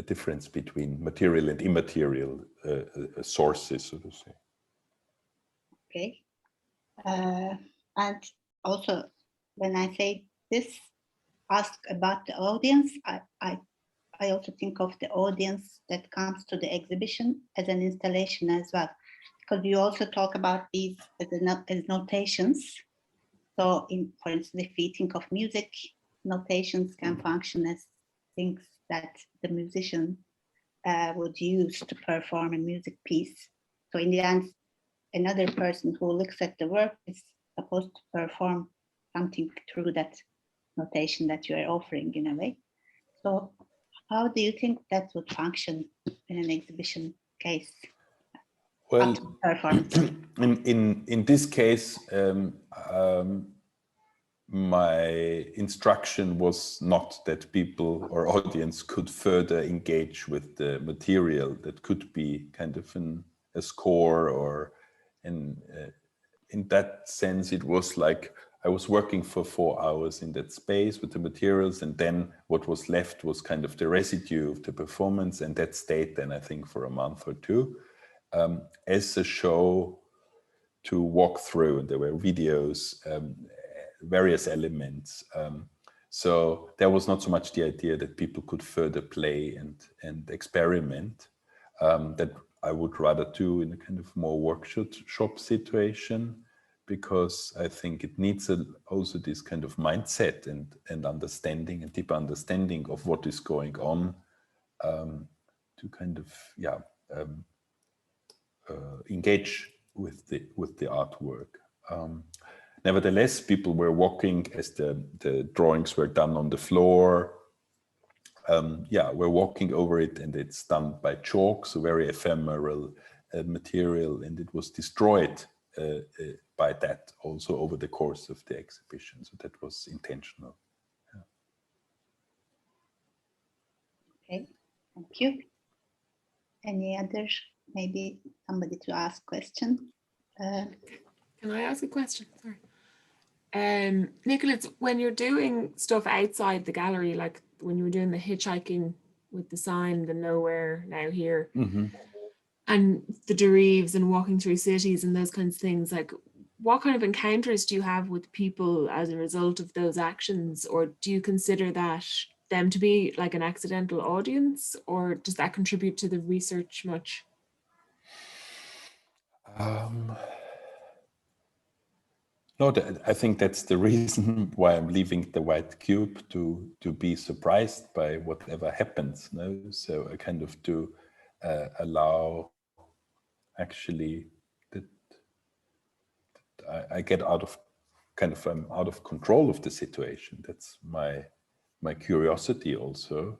difference between material and immaterial sources, so to say. Okay. And also, when I say this, ask about the audience, I also think of the audience that comes to the exhibition as an installation as well, because you also talk about these as notations. So, for instance, if we think of music, notations can function as things that the musician would use to perform a music piece. So in the end, another person who looks at the work is supposed to perform something through that notation that you are offering in a way. So how do you think that would function in an exhibition case? Well, in this case, my instruction was not that people or audience could further engage with the material. That could be kind of a score, or in that sense, it was like I was working for 4 hours in that space with the materials, and then what was left was kind of the residue of the performance, and that stayed then, I think, for a month or 2 as a show to walk through. And there were videos, various elements. So there was not so much the idea that people could further play and experiment, that I would rather do in a kind of more workshop situation, because I think it needs also this kind of mindset and understanding and deeper understanding of what is going on, to kind of engage with the artwork. Nevertheless, people were walking as the drawings were done on the floor. We're walking over it, and it's done by chalk, so very ephemeral material, and it was destroyed by that also over the course of the exhibition. So that was intentional. Okay, thank you. Any other, maybe somebody to ask question? Can I ask a question? Sorry. Nikolaus, when you're doing stuff outside the gallery, like when you were doing the hitchhiking with the sign, the nowhere, now here, and the derives and walking through cities and those kinds of things, like what kind of encounters do you have with people as a result of those actions? Or do you consider that them to be like an accidental audience, or does that contribute to the research much? No, I think that's the reason why I'm leaving the white cube, to be surprised by whatever happens. No? So I kind of do allow actually that I get out of I'm out of control of the situation. That's my curiosity also,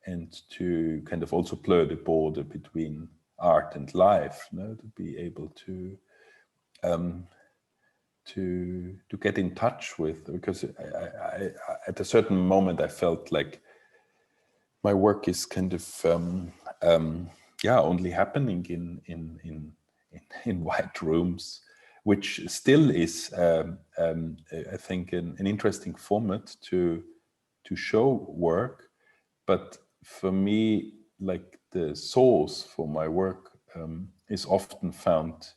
and to kind of also blur the border between art and life, to be able to get in touch with, because I at a certain moment I felt like my work is kind of only happening in white rooms, which still is I think an interesting format to show work, but for me, like, the source for my work is often found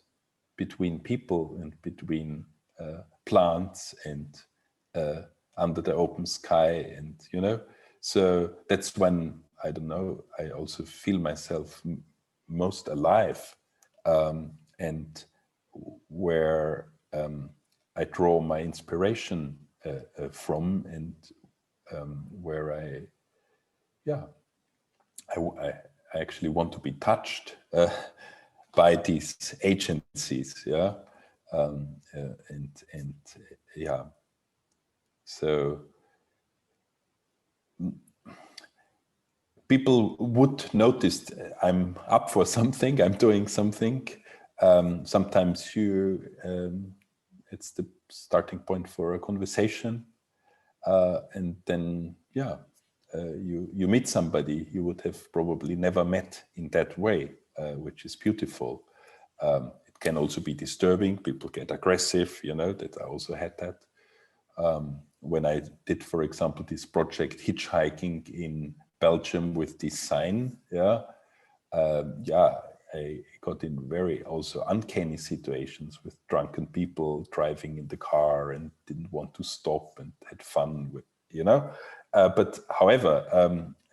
between people and between plants and under the open sky, and so that's when, I don't know, I also feel myself most alive, and where I draw my inspiration from, and where I actually want to be touched by these agencies, so people would notice I'm up for something, I'm doing something. Sometimes it's the starting point for a conversation, and then you meet somebody you would have probably never met in that way, which is beautiful. It can also be disturbing. People get aggressive, that I also had that. When I did, for example, this project hitchhiking in Belgium with this sign, I got in very also uncanny situations with drunken people driving in the car and didn't want to stop and had fun with, but however,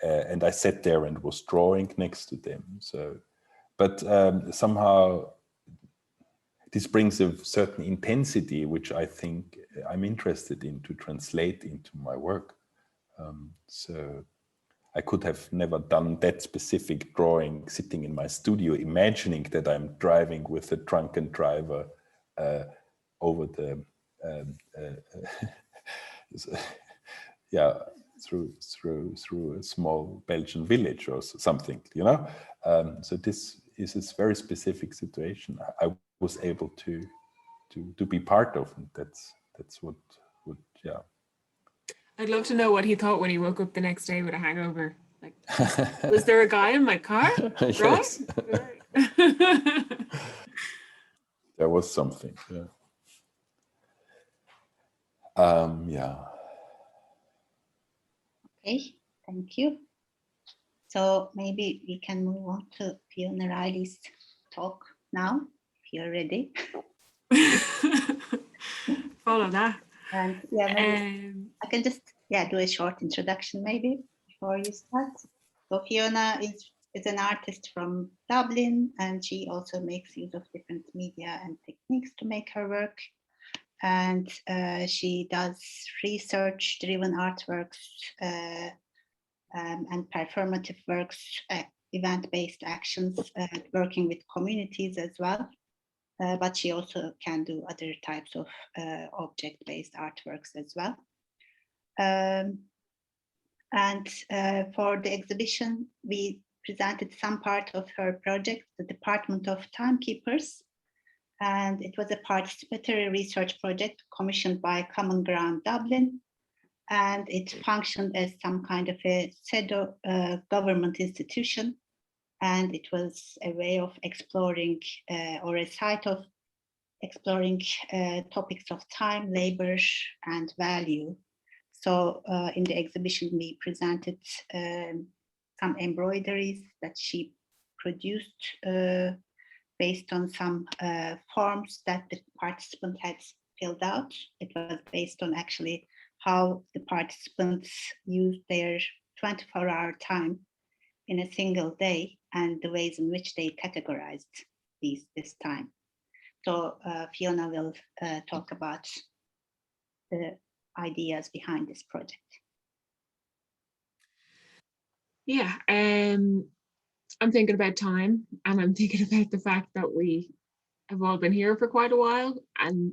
and I sat there and was drawing next to them. So, but somehow this brings a certain intensity, which I think I'm interested in to translate into my work. So I could have never done that specific drawing sitting in my studio, imagining that I'm driving with a drunken driver over the through a small Belgian village or something, so this is a very specific situation I was able to be part of, and that's what I'd love to know what he thought when he woke up the next day with a hangover. Like, was there a guy in my car? Yes. Right? There was something. Okay, thank you. So maybe we can move on to Fiona Riley's talk now, if you're ready. Follow that. And I can just do a short introduction maybe before you start. So Fiona is an artist from Dublin, and she also makes use of different media and techniques to make her work. And she does research-driven artworks and performative works, event-based actions, working with communities as well. But she also can do other types of object-based artworks as well. And for the exhibition, we presented some part of her project, the Department of Timekeepers. And it was a participatory research project commissioned by Common Ground Dublin. And it functioned as some kind of a pseudo government institution. And it was a way of exploring or a site of exploring topics of time, labor, and value. So in the exhibition, we presented some embroideries that she produced based on some forms that the participant had filled out. It was based on actually how the participants used their 24-hour time in a single day and the ways in which they categorized this time. So Fiona will talk about the ideas behind this project. Yeah, I'm thinking about time, and I'm thinking about the fact that we have all been here for quite a while, and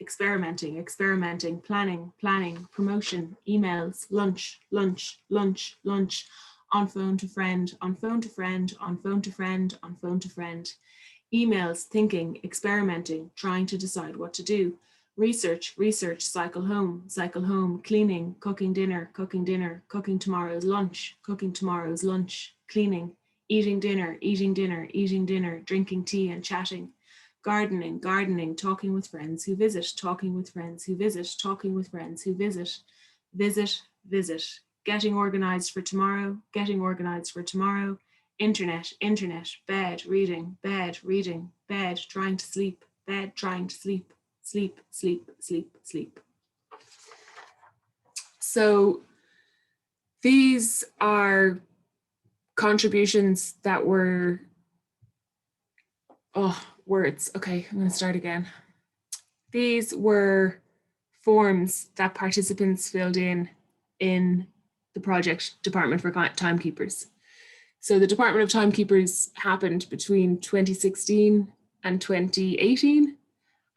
experimenting, experimenting, planning, planning, promotion, emails, lunch, lunch, lunch, lunch, on phone to friend, on phone to friend, on phone to friend, on phone to friend, emails, thinking, experimenting, trying to decide what to do, research, research, cycle home, cleaning, cooking dinner, cooking tomorrow's lunch, cleaning, eating dinner, drinking tea and chatting, gardening, gardening, talking with friends who visit, talking with friends who visit, talking with friends who visit, visit, visit, getting organized for tomorrow, internet, internet, bed, reading, bed, trying to sleep, bed, trying to sleep, sleep, sleep, sleep, sleep. So these are contributions that were, words. Okay, I'm going to start again. These were forms that participants filled in the project Department for Timekeepers. So the Department of Timekeepers happened between 2016 and 2018,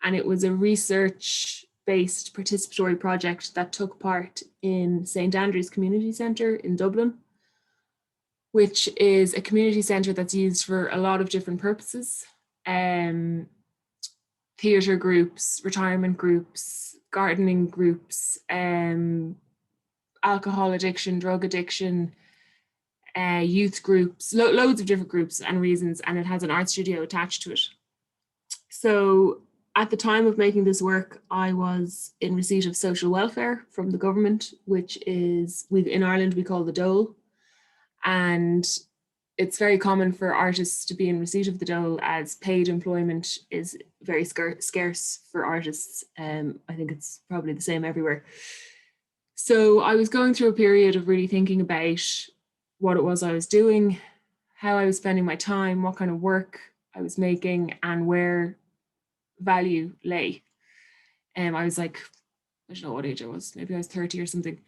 and it was a research-based participatory project that took part in St. Andrew's Community Centre in Dublin, which is a community centre that's used for a lot of different purposes. Theatre groups, retirement groups, gardening groups, alcohol addiction, drug addiction, youth groups, loads of different groups and reasons, and it has an art studio attached to it. So at the time of making this work, I was in receipt of social welfare from the government, which is, in Ireland we call the dole, and it's very common for artists to be in receipt of the dole, as paid employment is very scarce for artists. I think it's probably the same everywhere. So I was going through a period of really thinking about what it was I was doing, how I was spending my time, what kind of work I was making, and where value lay. I was like, I don't know what age I was, maybe I was 30 or something.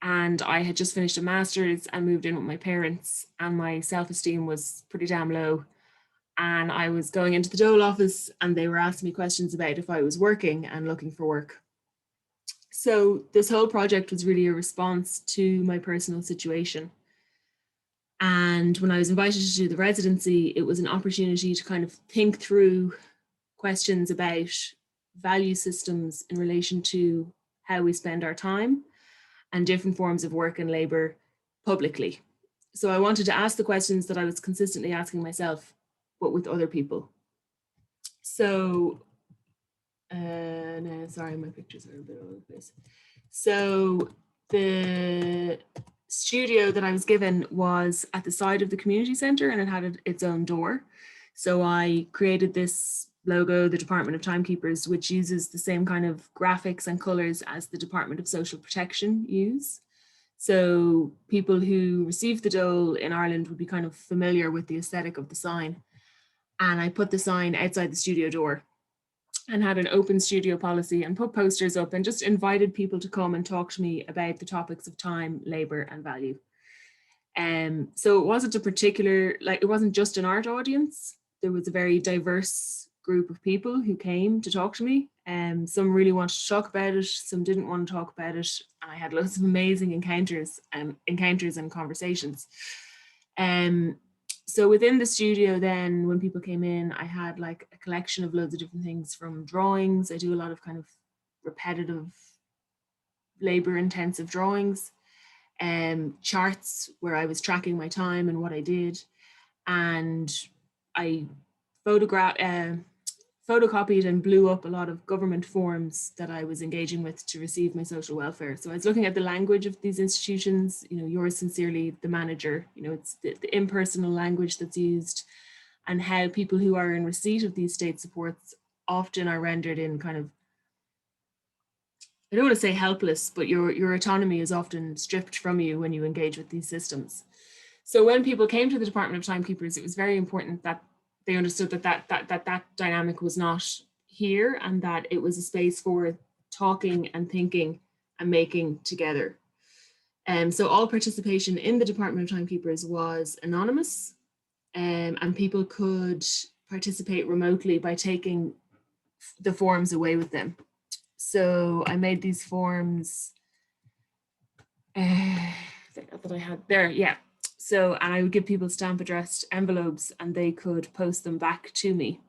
And I had just finished a master's and moved in with my parents, and my self-esteem was pretty damn low. And I was going into the dole office and they were asking me questions about if I was working and looking for work. So this whole project was really a response to my personal situation. And when I was invited to do the residency, it was an opportunity to kind of think through questions about value systems in relation to how we spend our time and different forms of work and labor publicly. So I wanted to ask the questions that I was consistently asking myself, but with other people. So, no, sorry, my pictures are a bit all over the place. So the studio that I was given was at the side of the community centre, and it had its own door. So I created this logo, the Department of Timekeepers, which uses the same kind of graphics and colours as the Department of Social Protection use. So people who receive the dole in Ireland would be kind of familiar with the aesthetic of the sign. And I put the sign outside the studio door and had an open studio policy and put posters up and just invited people to come and talk to me about the topics of time, labour and value. So it wasn't a particular, it wasn't just an art audience. There was a very diverse group of people who came to talk to me. Some really wanted to talk about it, some didn't want to talk about it. And I had loads of amazing encounters and conversations. So within the studio then, when people came in, I had like a collection of loads of different things, from drawings. I do a lot of kind of repetitive, labor intensive drawings, charts where I was tracking my time and what I did. And I photocopied and blew up a lot of government forms that I was engaging with to receive my social welfare. So I was looking at the language of these institutions, yours sincerely, the manager, it's the impersonal language that's used, and how people who are in receipt of these state supports often are rendered in kind of, I don't want to say helpless, but your autonomy is often stripped from you when you engage with these systems. So when people came to the Department of Timekeepers, it was very important that they understood that dynamic was not here, and that it was a space for talking and thinking and making together. So all participation in the Department of Timekeepers was anonymous, and people could participate remotely by taking the forms away with them. So I made these forms that I had there, yeah. So, and I would give people stamp addressed envelopes and they could post them back to me.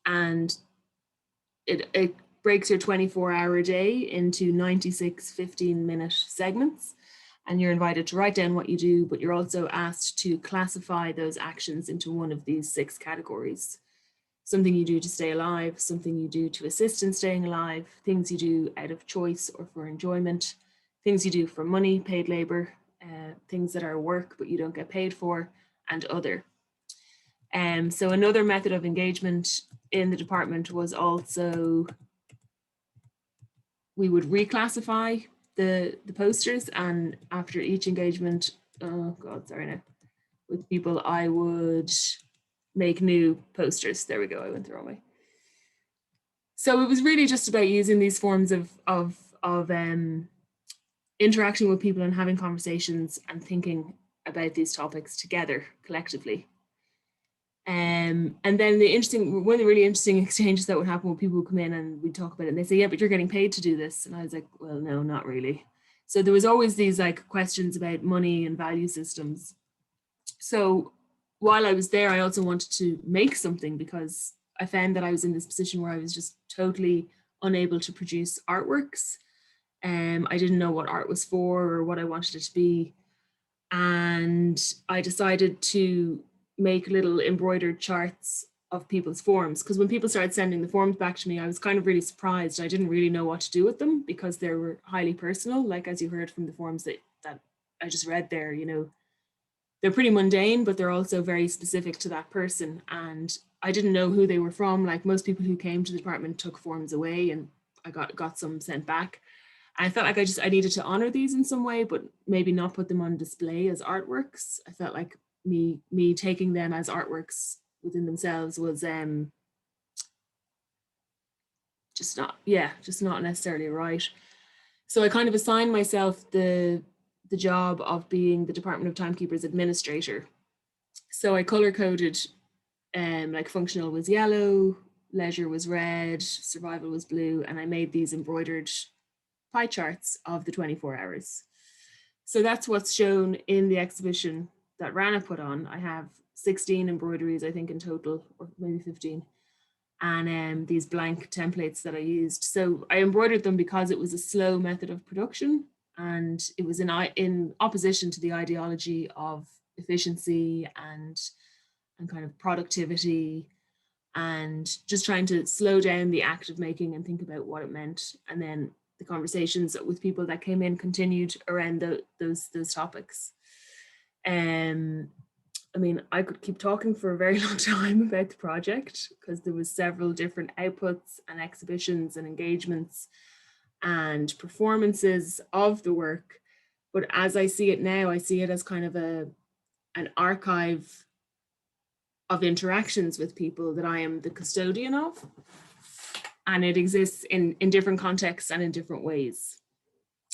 And it breaks your 24-hour day into 96 15-minute segments. And you're invited to write down what you do, but you're also asked to classify those actions into one of these 6 categories. Something you do to stay alive, something you do to assist in staying alive, things you do out of choice or for enjoyment, things you do for money, paid labor, things that are work but you don't get paid for, and other. So another method of engagement in the department was also, we would reclassify the posters, and after each engagement, oh God, sorry now, with people, I would make new posters. There we go, I went the wrong way. So it was really just about using these forms of interacting with people and having conversations and thinking about these topics together collectively. And then one of the really interesting exchanges that would happen when people would come in and we'd talk about it and they say, yeah, but you're getting paid to do this. And I was like, well, no, not really. So there was always these like questions about money and value systems. So while I was there, I also wanted to make something because I found that I was in this position where I was just totally unable to produce artworks. I didn't know what art was for or what I wanted it to be. And I decided to make little embroidered charts of people's forms, because when people started sending the forms back to me, I was kind of really surprised. I didn't really know what to do with them because they were highly personal, like as you heard from the forms that I just read there, you know, they're pretty mundane, but they're also very specific to that person. And I didn't know who they were from. Like most people who came to the department took forms away, and I got some sent back. And I felt like I needed to honor these in some way, but maybe not put them on display as artworks. I felt like me taking them as artworks within themselves was just not necessarily right. So I kind of assigned myself the job of being the Department of Timekeepers administrator. So I color coded, like functional was yellow, leisure was red, survival was blue, and I made these embroidered pie charts of the 24 hours. So that's what's shown in the exhibition that Rana put on. I have 16 embroideries, I think in total, or maybe 15. And these blank templates that I used. So I embroidered them because it was a slow method of production, and it was in opposition to the ideology of efficiency and kind of productivity, and just trying to slow down the act of making and think about what it meant. And then the conversations with people that came in continued around those topics. I mean, I could keep talking for a very long time about the project because there was several different outputs and exhibitions and engagements and performances of the work. But as I see it now, I see it as kind of an archive of interactions with people that I am the custodian of. And it exists in different contexts and in different ways.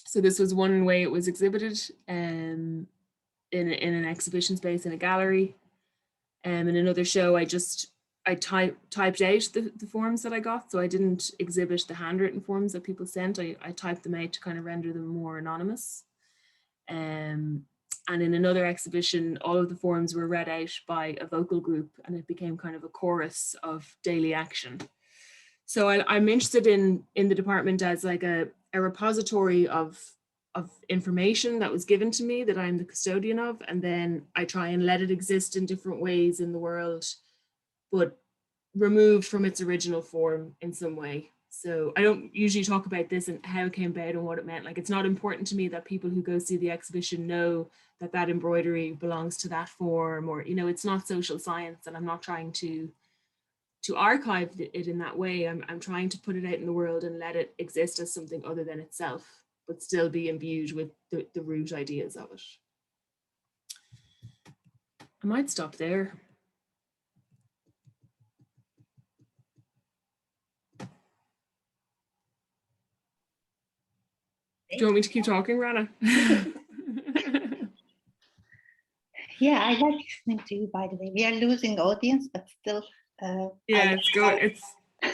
So this was one way it was exhibited in an exhibition space in a gallery. In another show, I typed out the forms that I got. So I didn't exhibit the handwritten forms that people sent. I typed them out to kind of render them more anonymous. And in another exhibition, all of the forms were read out by a vocal group, and it became kind of a chorus of daily action. So I'm interested in the department as like a repository of information that was given to me that I'm the custodian of, and then I try and let it exist in different ways in the world, but removed from its original form in some way. So I don't usually talk about this and how it came about and what it meant. Like, it's not important to me that people who go see the exhibition know that that embroidery belongs to that form, or, you know, it's not social science, and I'm not trying to archive it in that way. I'm trying to put it out in the world and let it exist as something other than itself, but still be imbued with the root ideas of it. I might stop there. Do you want me to keep talking, Rana? Yeah, I like listening to you, by the way. We are losing audience, but still. Yeah, it's good.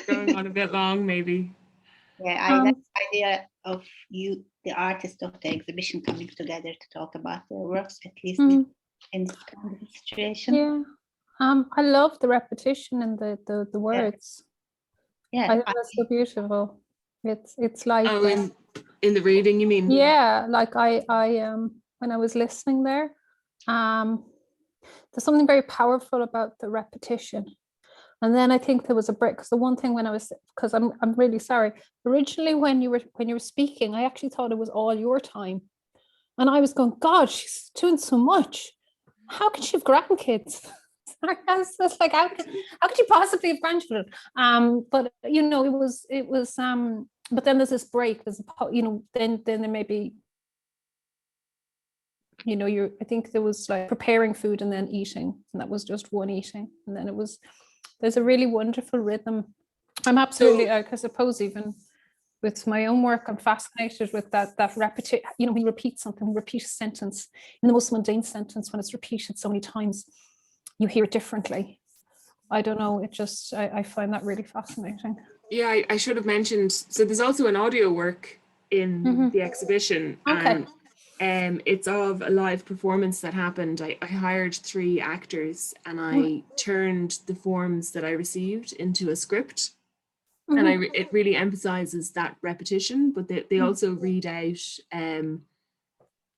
going on a bit long, maybe. Yeah, I like the idea of you, the artist of the exhibition, coming together to talk about their works, at least in this kind of situation. Yeah. I love the repetition and the words. Yeah, I think that's so beautiful. It's like in the reading, you mean? Yeah, like I when I was listening there, there's something very powerful about the repetition. And then I think there was a break, because the one thing when I was, because I'm really sorry, originally when you were speaking, I actually thought it was all your time, and I was going, God, she's doing so much. How can she have grandkids? Sorry, I was just like, how could you possibly have grandchildren? But you know, it was. But then there's this break. There's then there may be. You know, I think there was like preparing food and then eating, and that was just one eating, and then it was. There's a really wonderful rhythm. I'm absolutely, I suppose, even with my own work, I'm fascinated with that repetition. You know, we repeat something, we repeat a sentence. In the most mundane sentence, when it's repeated so many times, you hear it differently. I don't know, it just, I find that really fascinating. Yeah, I should have mentioned, so there's also an audio work in the exhibition. Okay. And it's of a live performance that happened. I hired 3 actors and I turned the forms that I received into a script. And it really emphasizes that repetition, but they also read out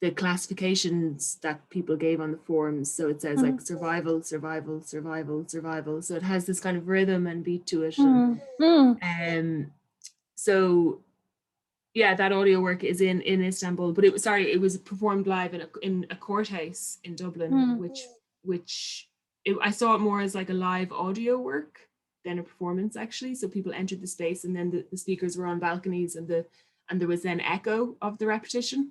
the classifications that people gave on the forms. So it says like survival, survival, survival, survival. So it has this kind of rhythm and beat to it. So yeah, that audio work is in Istanbul, but it was performed live in a courthouse in Dublin, which I saw it more as like a live audio work than a performance, actually. So people entered the space, and then the speakers were on balconies, and there was then echo of the repetition.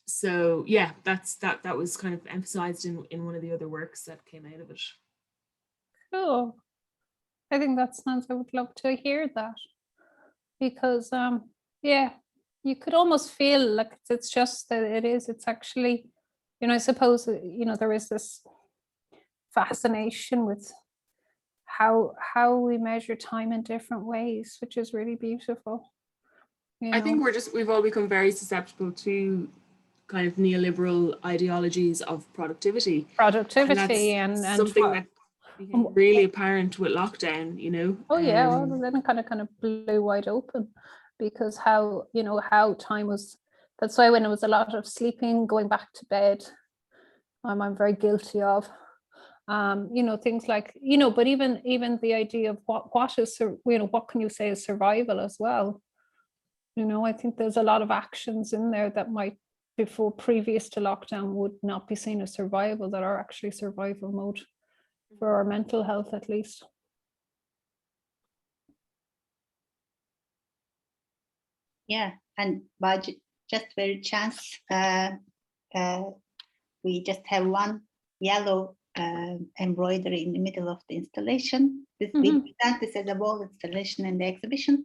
So yeah, that was kind of emphasized in one of the other works that came out of it. Cool. I think that sounds, I would love to hear that, because yeah, you could almost feel like it's just that it's actually, you know, I suppose, you know, there is this fascination with how we measure time in different ways, which is really beautiful. You know? I think we've all become very susceptible to kind of neoliberal ideologies of productivity. And something that became really apparent with lockdown, you know. Oh yeah, well, then it kind of blew wide open, because how time was. That's why when it was a lot of sleeping, going back to bed, I'm very guilty of. You know, things like, you know, but even the idea of what is, you know, what can you say is survival as well. You know, I think there's a lot of actions in there that might, before previous to lockdown, would not be seen as survival, that are actually survival mode for our mental health, at least. Yeah, and by just very chance, we just have one yellow embroidery in the middle of the installation. We present this as a wall installation in the exhibition.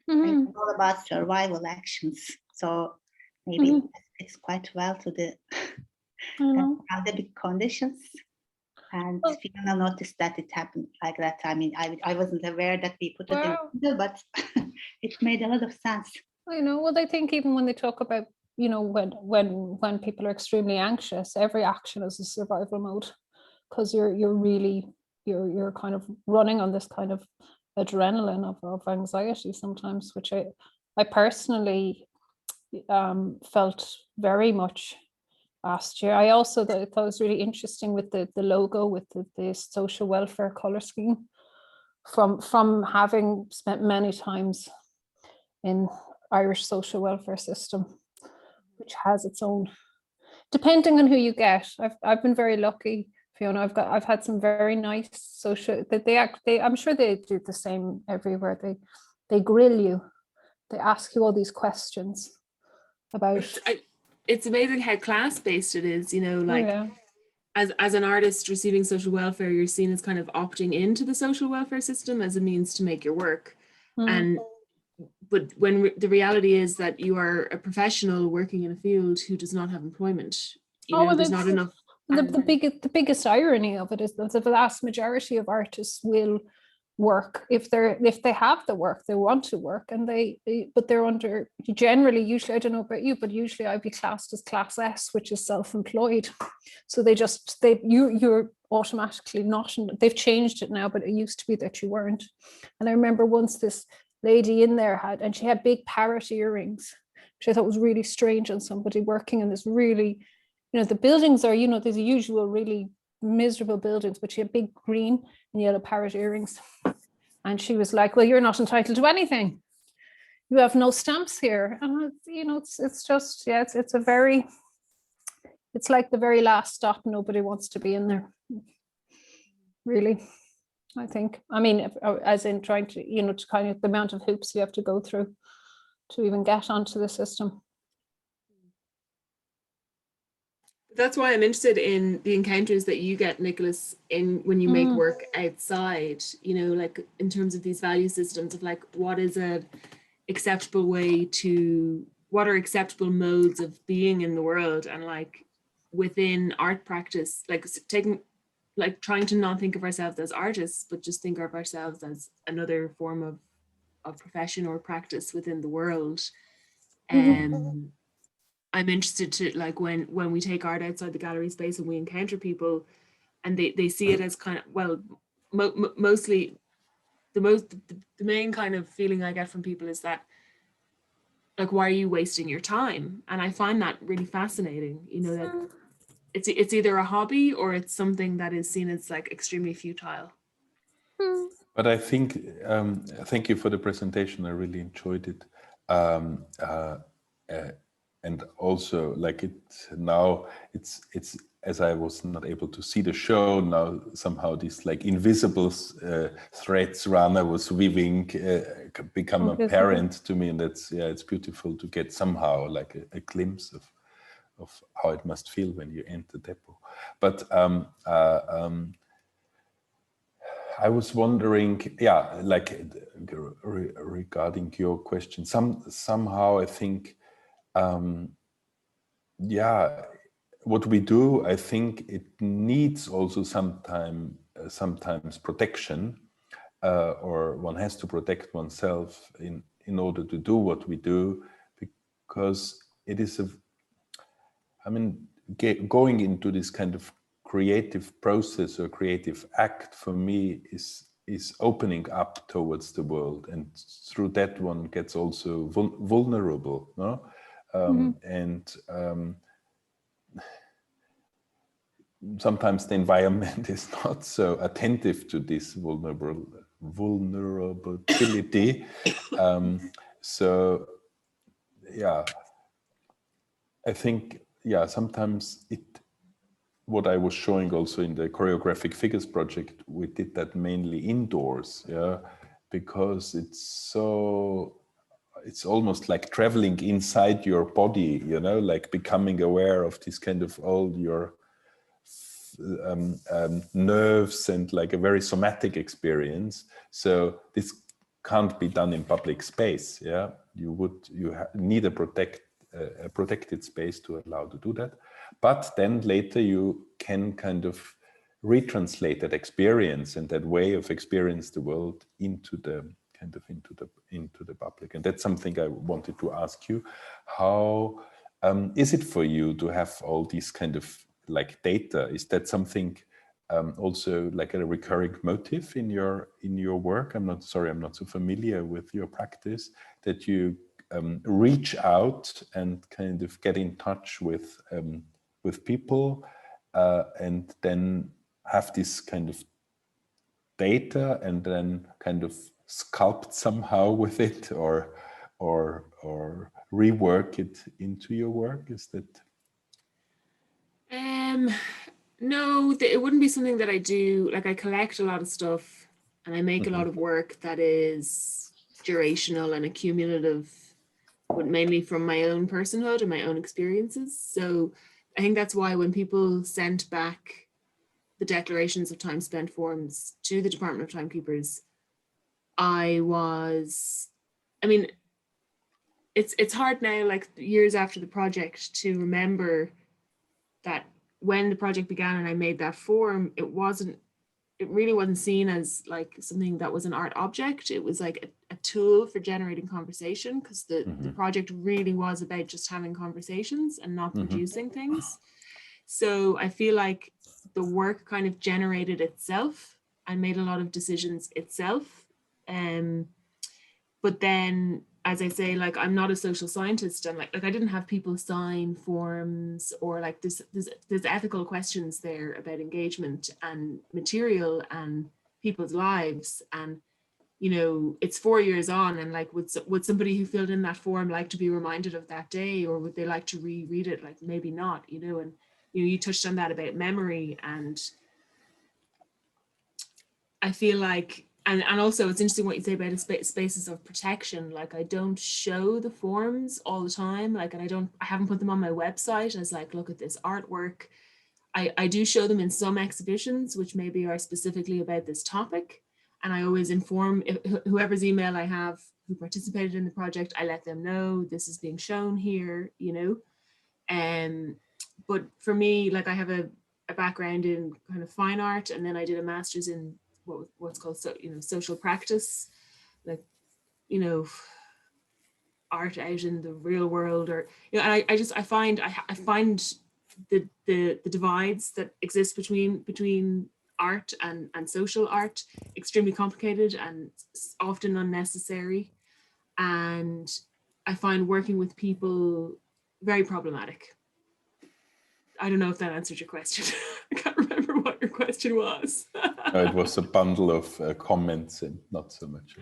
And it's all about survival actions. So maybe it's quite well to the pandemic conditions. And Fiona noticed that it happened like that. I mean, I wasn't aware that we put it in the middle, but it made a lot of sense. You know, well, I think even when they talk about, you know, when people are extremely anxious, every action is a survival mode, because you're kind of running on this kind of adrenaline of anxiety sometimes, which I personally felt very much last year. I also thought it was really interesting with the logo, with the social welfare color scheme, from having spent many times in Irish social welfare system, which has its own, depending on who you get. I've been very lucky, Fiona. I've had some very nice social, that they I'm sure they do the same everywhere. They grill you, they ask you all these questions about. It's amazing how class-based it is, you know, like as an artist receiving social welfare, you're seen as kind of opting into the social welfare system as a means to make your work. But when the reality is that you are a professional working in a field who does not have employment, you know, there's not enough. The biggest irony of it is that the vast majority of artists will work. If they have the work, they want to work, and but they're under, generally, usually, I don't know about you, but usually I'd be classed as class S, which is self-employed. So you're automatically not, they've changed it now, but it used to be that you weren't. And I remember once this lady in there she had big parrot earrings, which I thought was really strange on somebody working in this really, the buildings are, these usual really miserable buildings, but she had big green and yellow parrot earrings. And she was like, well, you're not entitled to anything. You have no stamps here. And it's just, yeah, it's like the very last stop. Nobody wants to be in there, really, I think. I mean, as in trying to, to kind of the amount of hoops you have to go through to even get onto the system. That's why I'm interested in the encounters that you get, Nicholas, in when you make work outside, like in terms of these value systems of like, what is a acceptable way to, what are acceptable modes of being in the world, and like within art practice, like trying to not think of ourselves as artists, but just think of ourselves as another form of profession or practice within the world. I'm interested to, like, when we take art outside the gallery space and we encounter people and they see it as kind of, well, mostly the main kind of feeling I get from people is that, like, why are you wasting your time? And I find that really fascinating, that it's either a hobby or it's something that is seen as like extremely futile. But I think, thank you for the presentation. I really enjoyed it. And also, like, it's as I was not able to see the show, now somehow these like invisible threads Rana was weaving become apparent to me, and it's beautiful to get somehow like a glimpse of how it must feel when you enter Depo. But I was wondering, like regarding your question, somehow I think, what we do, I think it needs also sometimes protection, or one has to protect oneself in order to do what we do, because it is going into this kind of creative process or creative act for me is opening up towards the world, and through that one gets also vulnerable, no? And sometimes the environment is not so attentive to this vulnerability. So I think, sometimes what I was showing also in the choreographic figures project, we did that mainly indoors, because it's almost like traveling inside your body, like becoming aware of this kind of all your nerves, and like a very somatic experience. So this can't be done in public space. You need a protected space to allow to do that. But then later you can kind of retranslate that experience and that way of experience the world into the public. And that's something I wanted to ask you. How is it for you to have all these kind of like data? Is that something also like a recurring motive in your work? I'm not so familiar with your practice, that you reach out and kind of get in touch with people, and then have this kind of data and then kind of sculpt somehow with it, or rework it into your work? Is that? No, it wouldn't be something that I do. Like, I collect a lot of stuff and I make a lot of work that is durational and accumulative, but mainly from my own personhood and my own experiences. So I think that's why when people sent back the declarations of time spent forms to the Department of Timekeepers, it's hard now, like years after the project, to remember that when the project began and I made that form, it wasn't it really wasn't seen as like something that was an art object. It was like a tool for generating conversation, because the project really was about just having conversations and not producing things. So I feel like the work kind of generated itself and made a lot of decisions itself. But then, as I say, like, I'm not a social scientist, and like I didn't have people sign forms, or like there's ethical questions there about engagement and material and people's lives. And, you know, it's 4 years on, and like, would somebody who filled in that form like to be reminded of that day, or would they like to reread it? Like, maybe not, you know. And, you know, you touched on that about memory, and I feel like, and also it's interesting what you say about spaces of protection. Like, I don't show the forms all the time, like, and I haven't put them on my website as like, look at this artwork. I do show them in some exhibitions, which maybe are specifically about this topic. And I always inform whoever's email I have who participated in the project, I let them know this is being shown here, you know. But for me, like, I have a background in kind of fine art, and then I did a master's in what's called, you know, social practice, like, you know, art out in the real world, or, you know. And I find the divides that exist between art and social art extremely complicated and often unnecessary. And I find working with people very problematic. I don't know if that answered your question. I can't remember what your question was. No, it was a bundle of comments and not so much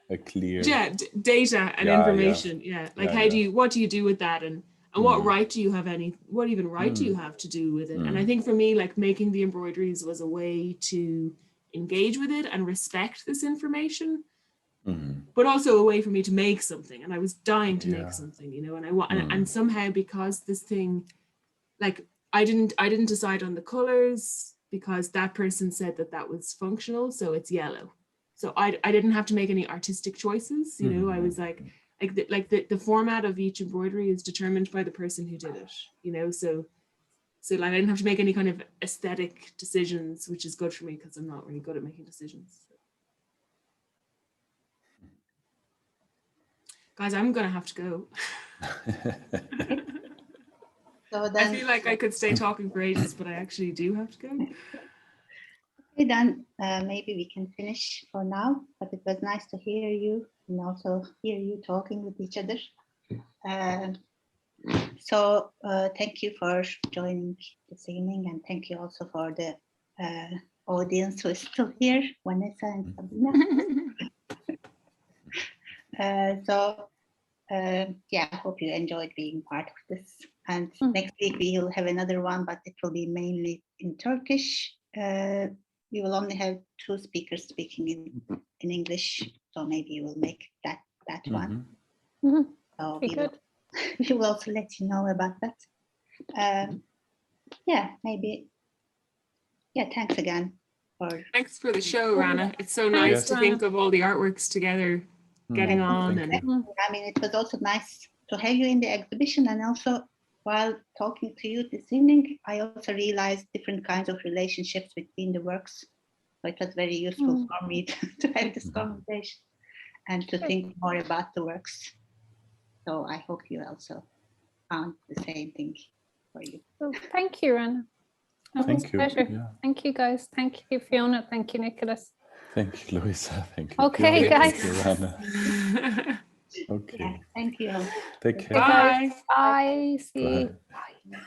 a clear. Yeah, data and information. Yeah, like, what do you do with that, and what right do you have what even right do you have to do with it? And I think for me, like, making the embroideries was a way to engage with it and respect this information, but also a way for me to make something. And I was dying to make something, you know. And and somehow, because this thing, like, I didn't decide on the colors, because that person said that was functional, so it's yellow. So I didn't have to make any artistic choices, you know. I was like the format of each embroidery is determined by the person who did it, you know. So like, I didn't have to make any kind of aesthetic decisions, which is good for me, because I'm not really good at making decisions. Guys, I'm gonna have to go. So then, I feel like I could stay talking for ages, but I actually do have to go. Okay, then maybe we can finish for now, but it was nice to hear you and also hear you talking with each other. So thank you for joining this evening, and thank you also for the audience who is still here, Vanessa and Sabina. Yeah, I hope you enjoyed being part of this. And next week we will have another one, but it will be mainly in Turkish. We will only have 2 speakers speaking in English, so maybe you will make that one. So we will also let you know about that. Yeah, maybe. Yeah, thanks again. Thanks for the show, Rana. It's so nice to think of all the artworks together, getting on. And I mean, it was also nice to have you in the exhibition, and also while talking to you this evening, I also realized different kinds of relationships between the works. So it was very useful for me to have this conversation and to think more about the works. So I hope you also found the same thing for you. Well, thank you, Rana. Thank you. Pleasure. Yeah. Thank you, guys. Thank you, Fiona. Thank you, Nicholas. Thank you, Louisa. Thank you. Okay, Fiona. guys. Thank you, Rana. Okay. Yeah, thank you. Take care. Bye. Bye. See you. Bye. Bye.